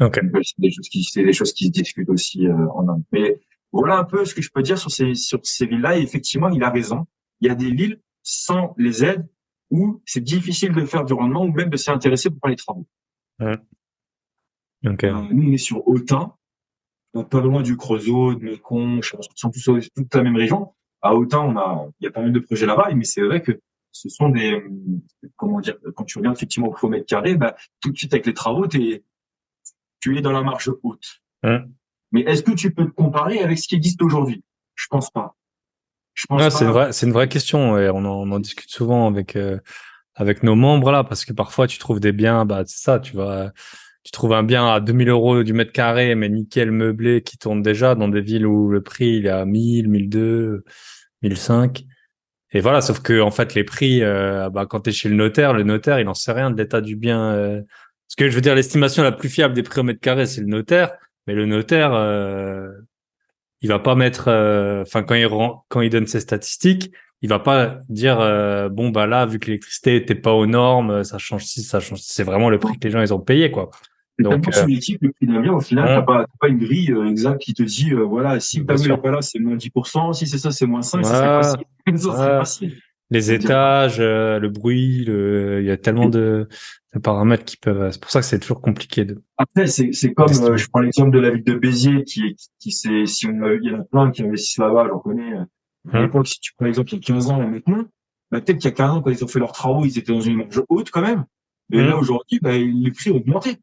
Speaker 3: Ok.
Speaker 1: Donc, c'est des choses qui se discutent aussi en Inde. Mais voilà un peu ce que je peux dire sur ces villes-là. Et effectivement, il a raison. Il y a des villes sans les aides où c'est difficile de faire du rendement ou même de s'y intéresser pour faire les travaux.
Speaker 3: Ouais. Ok.
Speaker 1: Nous, on est sur Autun, pas loin du Creusot, de Mâcon, je pense que c'est toute la même région. À Autun, il y a pas mal de projets là-bas, mais c'est vrai que ce sont comment dire, quand tu regardes effectivement au mètre carré, bah, tout de suite avec les travaux, tu es dans la marge haute.
Speaker 3: Ouais.
Speaker 1: Mais est-ce que tu peux te comparer avec ce qui existe aujourd'hui? Je pense pas. Je pense
Speaker 3: Ouais,
Speaker 1: pas.
Speaker 3: c'est une vraie question et on en discute souvent avec nos membres là parce que parfois tu trouves des biens, bah c'est ça, tu trouves un bien à 2 000 € du mètre carré mais nickel meublé qui tourne déjà dans des villes où le prix il est à 1 000, 1 200, 1 500. Et voilà, sauf que en fait les prix, bah quand t'es chez le notaire il en sait rien de l'état du bien. Parce que je veux dire l'estimation la plus fiable des prix au mètre carré c'est le notaire, mais le notaire il va pas mettre, enfin quand il donne ses statistiques, il va pas dire bon bah là vu que l'électricité était pas aux normes, ça change ci, ça change. C'est vraiment le prix que les gens ils ont payé quoi.
Speaker 1: C'est
Speaker 3: Donc
Speaker 1: tellement subjectif le prix d'un bien. Au final,
Speaker 3: on-
Speaker 1: t'as pas une grille exacte qui te dit voilà, si le
Speaker 3: bien
Speaker 1: tableau n'est
Speaker 3: sûr.
Speaker 1: pas là, c'est moins 10%, si c'est ça, c'est moins 5, ça serait
Speaker 3: Ouais,
Speaker 1: facile. Ça serait
Speaker 3: ouais.
Speaker 1: facile.
Speaker 3: Les
Speaker 1: On dirait,
Speaker 3: étages, le bruit, il y a tellement de paramètres qui peuvent. C'est pour ça que c'est toujours compliqué
Speaker 1: après, c'est comme,
Speaker 3: d'estimer.
Speaker 1: je prends l'exemple de la ville de Béziers, qui s'est, si on a, il y en a plein qui investissent là-bas, j'en connais. À
Speaker 3: Hum,
Speaker 1: l'époque, si tu prends l'exemple il y a 15 ans, maintenant, bah, peut-être qu'il y a 15 ans, quand ils ont fait leurs travaux, ils étaient dans une marge haute quand même. Et là,
Speaker 3: hum,
Speaker 1: aujourd'hui, bah, les prix ont augmenté.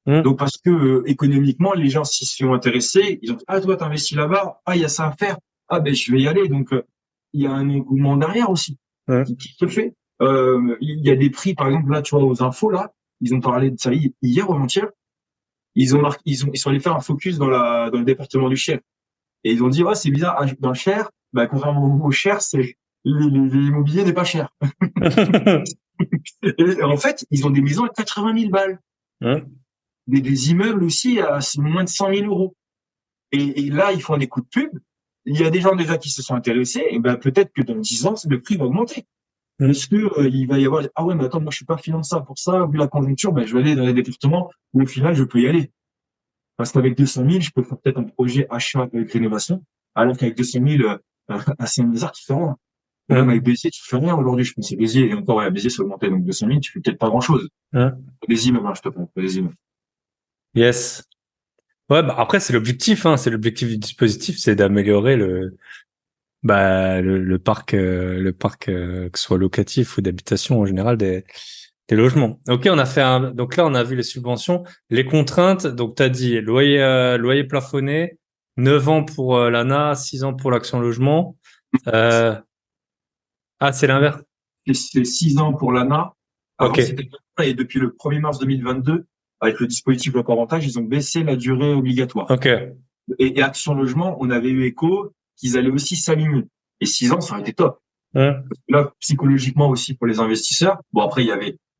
Speaker 3: hum,
Speaker 1: Donc, parce que, économiquement, les gens s'y sont intéressés, ils ont dit, ah, toi, t'investis là-bas, ah, il y a ça à faire. Ah, ben, je vais y aller. Donc, il y a un engouement derrière aussi,
Speaker 3: hum,
Speaker 1: qui se fait. Il y a des prix, par exemple, là, tu vois, aux infos, là, ils ont parlé de ça hier ou avant-hier. Ils sont allés faire un focus dans le département du Cher. Et ils ont dit, ouais, c'est bizarre, dans le Cher, bah, contrairement au Cher, l'immobilier n'est pas cher. Et en fait, ils ont des maisons à 80 000 balles.
Speaker 3: hum.
Speaker 1: Des immeubles aussi à moins de 100 000 euros. Et là, ils font des coups de pub. Il y a des gens déjà qui se sont intéressés. Et ben, peut-être que dans 10 ans, le prix va augmenter. Parce que, il va y avoir, ah ouais, mais attends, moi, je suis pas finançable pour ça. Vu la conjoncture, ben, je vais aller dans les départements où au final, je peux y aller. Parce qu'avec 200 000, je peux faire peut-être un projet achat avec rénovation. Alors qu'avec 200 000, à Saint-Lazare, tu fais rien. Ou même avec
Speaker 3: Hum,
Speaker 1: Béziers, tu fais rien aujourd'hui. Je pense que Béziers, et encore, ouais, Béziers, c'est augmenté. Donc 200 000, tu fais peut-être pas grand-chose.
Speaker 3: hum.
Speaker 1: Des immeubles, hein, je te parle, des immeubles.
Speaker 3: Yes. Ouais, bah après c'est l'objectif, hein, c'est l'objectif du dispositif, c'est d'améliorer le parc que ce soit locatif ou d'habitation en général des logements. Ok, donc là on a vu les subventions, les contraintes. Donc t'as dit loyer plafonné, 9 ans pour l'ANA, 6 ans pour l'Action Logement. Euh, c'est l'inverse.
Speaker 1: C'est 6 ans pour l'ANA.
Speaker 3: Ok,
Speaker 1: Avant, c'était 4 ans et depuis le 1er mars 2022, avec le dispositif Locaux Avantage, ils ont baissé la durée obligatoire.
Speaker 3: ok.
Speaker 1: Et Action Logement, on avait eu écho qu'ils allaient aussi s'aligner. Et 6 ans, ça aurait été top.
Speaker 3: Hum,
Speaker 1: Là, psychologiquement aussi pour les investisseurs. Bon, après,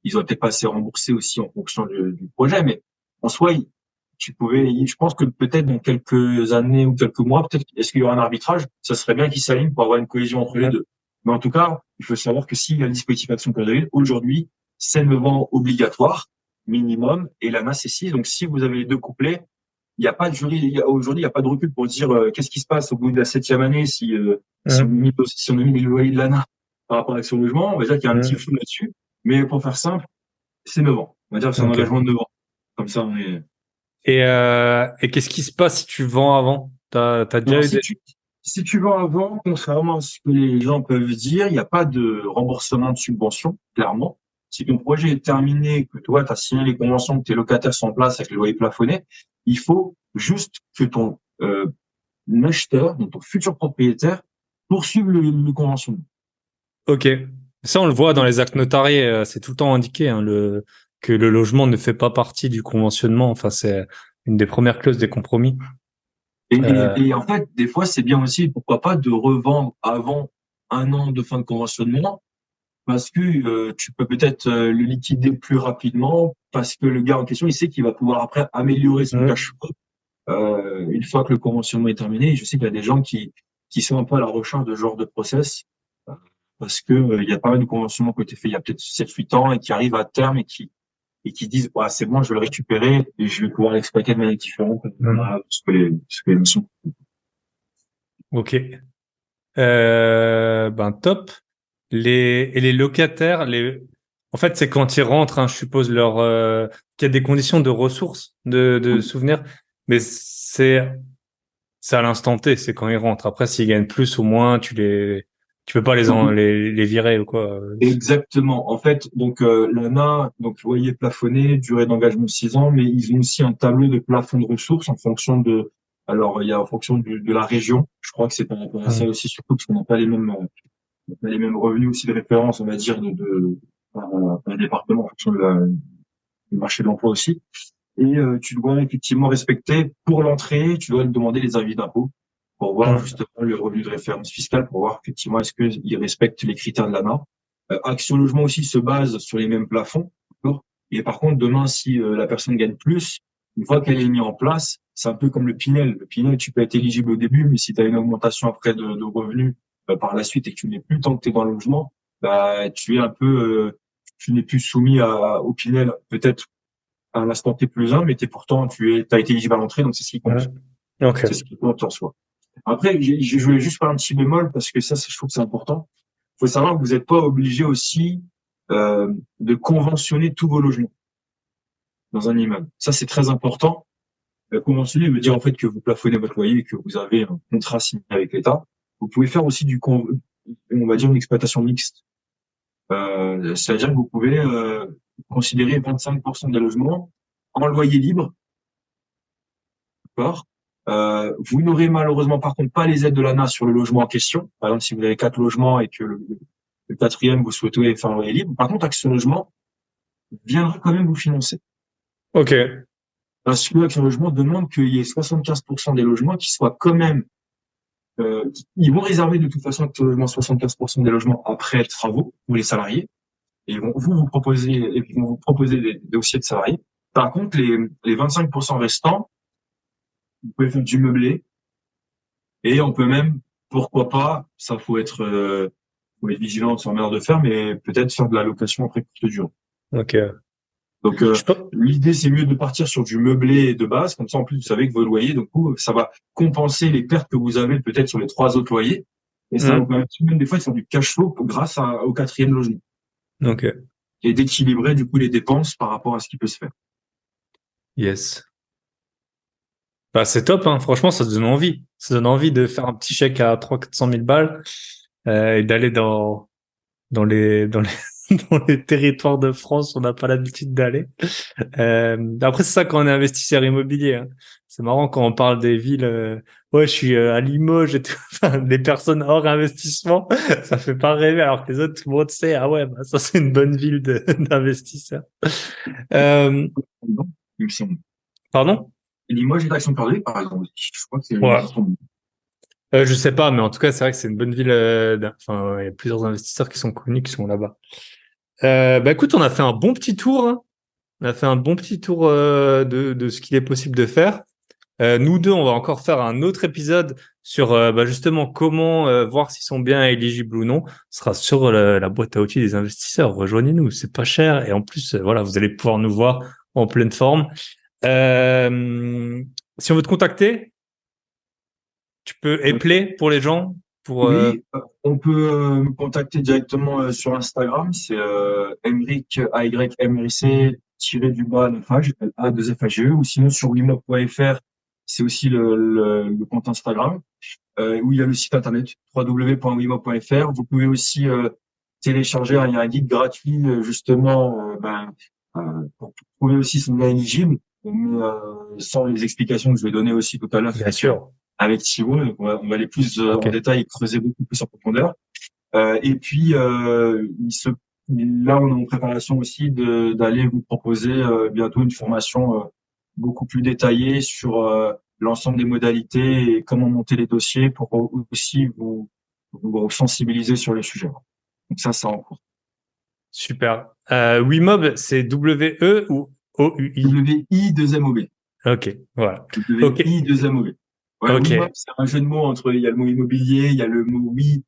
Speaker 1: ils ont été pas assez remboursés aussi en fonction du projet, mais en soi, je pense que peut-être dans quelques années ou quelques mois, peut-être, est-ce qu'il y aura un arbitrage? Ça serait bien qu'ils s'alignent pour avoir une cohésion entre les
Speaker 3: hum,
Speaker 1: deux. Mais en tout cas, il faut savoir que s'il y a le dispositif Action Cœur de Ville, aujourd'hui, c'est 9 ans obligatoire, minimum, et l'ANA, c'est 6. Donc, si vous avez les deux couplets, il n'y a pas de jury, aujourd'hui, il n'y a pas de recul pour dire qu'est-ce qui se passe au bout de la 7e année
Speaker 3: hum.
Speaker 1: si on a mis les loyers de l'ANA par rapport à Action Logement. On va dire qu'il y a un petit
Speaker 3: Hum.
Speaker 1: flou là-dessus. Mais pour faire simple, c'est 9 ans. On va dire que c'est un
Speaker 3: Ok.
Speaker 1: engagement de 9 ans. Comme ça, on est.
Speaker 3: Et qu'est-ce qui se passe si tu vends avant? T'as déjà
Speaker 1: Alors,
Speaker 3: eu des...
Speaker 1: si tu vends avant, contrairement à ce que les gens peuvent dire, il n'y a pas de remboursement de subvention, clairement. Si ton projet est terminé, que toi, tu as signé les conventions, que tes locataires sont en place avec le loyer plafonné, il faut juste que ton acheteur, donc ton futur propriétaire, poursuive le conventionnement.
Speaker 3: Ok. Ça, on le voit dans les actes notariés, c'est tout le temps indiqué, hein, que le logement ne fait pas partie du conventionnement. Enfin, c'est une des premières clauses des compromis. Euh,
Speaker 1: Et en fait, des fois, c'est bien aussi, pourquoi pas, de revendre avant 1 an de fin de conventionnement, parce que tu peux peut-être le liquider plus rapidement, parce que le gars en question, il sait qu'il va pouvoir après améliorer son
Speaker 3: hum,
Speaker 1: cash flow une fois que le conventionnement est terminé. Et je sais qu'il y a des gens qui sont un peu à la recherche de ce genre de process. parce que il y a pas mal de conventionnements qui ont été faits il y a peut-être 7-8 ans et qui arrivent à terme et qui disent ouais, c'est bon, je vais le récupérer et je vais pouvoir l'exploiter de manière différente parce que les notions.
Speaker 3: Ok. Ben top. Les locataires, en fait, c'est quand ils rentrent, hein, je suppose qu'il y a des conditions de ressources, de souvenirs, mais c'est à l'instant T, c'est quand ils rentrent. Après, s'ils gagnent plus ou moins, tu peux pas les virer ou quoi.
Speaker 1: Exactement. En fait, donc l'ANA, donc loyer plafonné, durée d'engagement 6 ans, mais ils ont aussi un tableau de plafond de ressources en fonction alors il y a en fonction de la région. Je crois que c'est par rapport à ça aussi, surtout parce qu'on n'a pas les mêmes revenus aussi de référence, on va dire, par département en fonction du marché de l'emploi aussi. Et tu dois effectivement respecter pour l'entrée, tu dois demander les avis d'impôt pour voir justement le revenu de référence fiscale, pour voir effectivement est-ce qu'ils respectent les critères de l'ANA. Action Logement aussi se base sur les mêmes plafonds, d'accord. Et par contre, demain, si la personne gagne plus, une fois qu'elle est mise en place, c'est un peu comme le Pinel. Le Pinel, tu peux être éligible au début, mais si tu as une augmentation après de revenus par la suite et que tu n'es plus tant que tu es dans le logement, bah tu es un peu, tu n'es plus soumis au Pinel. Peut-être à l'instant T plus un, mais t'as été éligible à l'entrée, donc c'est ce qui compte.
Speaker 3: Okay.
Speaker 1: C'est ce qui compte en soi. Après, je voulais juste faire un petit bémol parce que ça, je trouve que c'est important. Il faut savoir que vous n'êtes pas obligé aussi de conventionner tous vos logements dans un immeuble. Ça, c'est très important. Conventionner veut dire en fait que vous plafonnez votre loyer et que vous avez un contrat signé avec l'État. Vous pouvez faire aussi on va dire une exploitation mixte. C'est-à-dire que vous pouvez considérer 25% des logements en loyer libre. D'accord. Vous n'aurez malheureusement par contre pas les aides de l'ANA sur le logement en question. Par exemple, si vous avez 4 logements et que le quatrième vous souhaitez faire un loyer libre, par contre Action Logement viendra quand même vous financer.
Speaker 3: Ok.
Speaker 1: Parce que Action Logement demande qu'il y ait 75% des logements qui soient quand même ils vont réserver de toute façon Action Logement 75% des logements après travaux pour les salariés. Et ils vont vous proposer des dossiers de salariés. Par contre, les 25% restants, vous pouvez faire du meublé. Et on peut même, pourquoi pas, ça faut être vigilant sur la manière de faire, mais peut-être faire de la location après courte durée.
Speaker 3: Ok.
Speaker 1: Donc l'idée c'est mieux de partir sur du meublé de base, comme ça en plus vous savez que vos loyers, donc ça va compenser les pertes que vous avez peut-être sur les 3 autres loyers, et ça va vous permettre même des fois de faire du cash flow grâce au 4e logement.
Speaker 3: Ok.
Speaker 1: Et d'équilibrer du coup les dépenses par rapport à ce qui peut se faire.
Speaker 3: Yes. Bah, c'est top, hein. Franchement, ça te donne envie. Ça donne envie de faire un petit chèque à 300 000-400 000 balles, et d'aller dans les, dans les territoires de France où on n'a pas l'habitude d'aller. Après, c'est ça quand on est investisseur immobilier, hein. C'est marrant quand on parle des villes, ouais, je suis à Limoges et tout. Enfin, des personnes hors investissement, ça fait pas rêver, alors que les autres, tout le monde sait, ah ouais, bah, ça, c'est une bonne ville d'investisseurs.
Speaker 1: Il me semble.
Speaker 3: Pardon?
Speaker 1: Limoges et Action Perdue, par exemple. Je crois que c'est
Speaker 3: Ouais. Je sais pas, mais en tout cas, c'est vrai que c'est une bonne ville. Enfin, il y a plusieurs investisseurs qui sont connus qui sont là-bas. Bah écoute, on a fait un bon petit tour, hein. On a fait un bon petit tour de ce qu'il est possible de faire. Nous deux, on va encore faire un autre épisode sur bah, justement comment voir s'ils sont bien éligibles ou non. Ce sera sur la boîte à outils des investisseurs. Rejoignez-nous, c'est pas cher et en plus, voilà, vous allez pouvoir nous voir en pleine forme. Si on veut te contacter, tu peux appeler pour les gens.
Speaker 1: Oui, on peut me contacter directement sur Instagram, c'est Emric AYMRIC -Nafage, A2FAGE, ou sinon sur wimob.fr, c'est aussi le compte Instagram, où il y a le site internet www.wimob.fr. Vous pouvez aussi télécharger un guide gratuit justement pour trouver aussi son bien éligible, mais sans les explications que je vais donner aussi tout à l'heure.
Speaker 3: Bien sûr.
Speaker 1: Avec Thibaut, donc on va aller plus en détail et creuser beaucoup plus en profondeur. Et puis là, on est en préparation aussi d'aller vous proposer bientôt une formation beaucoup plus détaillée sur l'ensemble des modalités et comment monter les dossiers pour aussi vous sensibiliser sur le sujet. Donc ça, c'est en cours.
Speaker 3: Super. Wimob, c'est W-E ou O-U-I?
Speaker 1: W-I-2-M-O-B.
Speaker 3: Ok, voilà.
Speaker 1: W-I-2-M-O-B. Ouais,
Speaker 3: Ok.
Speaker 1: Wimob, c'est un jeu de mots il y a le mot immobilier, il y a le mot oui,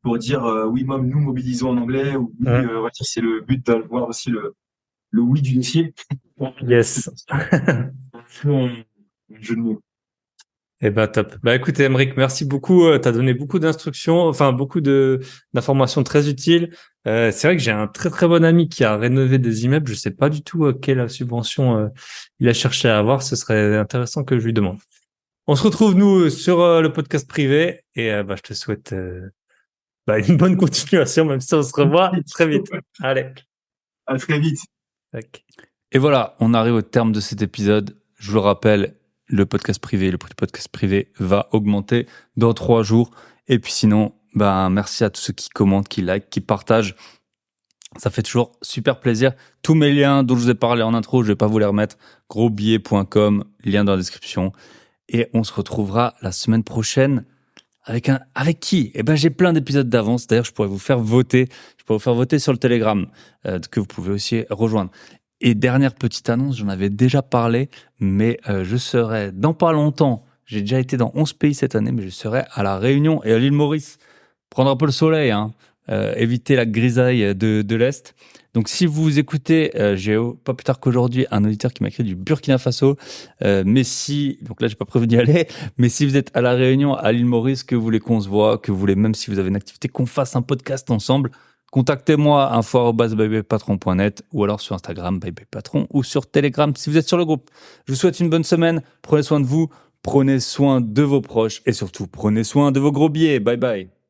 Speaker 1: pour dire oui, nous mobilisons en anglais, ou oui, on va dire c'est le but d'avoir aussi le oui du dossier.
Speaker 3: Yes.
Speaker 1: Un jeu de mots.
Speaker 3: Eh ben top. Bah écoute Emeric, merci beaucoup. Tu as donné beaucoup d'instructions, enfin beaucoup d'informations très utiles. C'est vrai que j'ai un très très bon ami qui a rénové des immeubles. Je sais pas du tout quelle subvention il a cherché à avoir. Ce serait intéressant que je lui demande. On se retrouve nous sur le podcast privé et bah, je te souhaite une bonne continuation, même si on se revoit très vite. Allez.
Speaker 1: À très vite.
Speaker 3: Tac.
Speaker 2: Et voilà, on arrive au terme de cet épisode. Je vous le rappelle, le podcast privé va augmenter dans 3 jours. Et puis sinon, merci à tous ceux qui commentent, qui likent, qui partagent. Ça fait toujours super plaisir. Tous mes liens dont je vous ai parlé en intro, je vais pas vous les remettre. Grosbillet.com, lien dans la description. Et on se retrouvera la semaine prochaine avec qui? Eh ben, j'ai plein d'épisodes d'avance. D'ailleurs, je pourrais vous faire voter. Je pourrais vous faire voter sur le Telegram, que vous pouvez aussi rejoindre. Et dernière petite annonce, j'en avais déjà parlé, mais je serai dans pas longtemps. J'ai déjà été dans 11 pays cette année, mais je serai à La Réunion et à l'île Maurice. Prendre un peu le soleil, hein. Éviter la grisaille de l'Est. Donc si vous écoutez, j'ai pas plus tard qu'aujourd'hui un auditeur qui m'a écrit du Burkina Faso. Donc là j'ai pas prévu d'y aller, mais si vous êtes à La Réunion, à l'île Maurice, que vous voulez qu'on se voit, que vous voulez même si vous avez une activité, qu'on fasse un podcast ensemble, contactez-moi info@bybypatron.net ou alors sur Instagram bybypatron ou sur Telegram si vous êtes sur le groupe. Je vous souhaite une bonne semaine, prenez soin de vous, prenez soin de vos proches et surtout prenez soin de vos gros billets. Bye bye.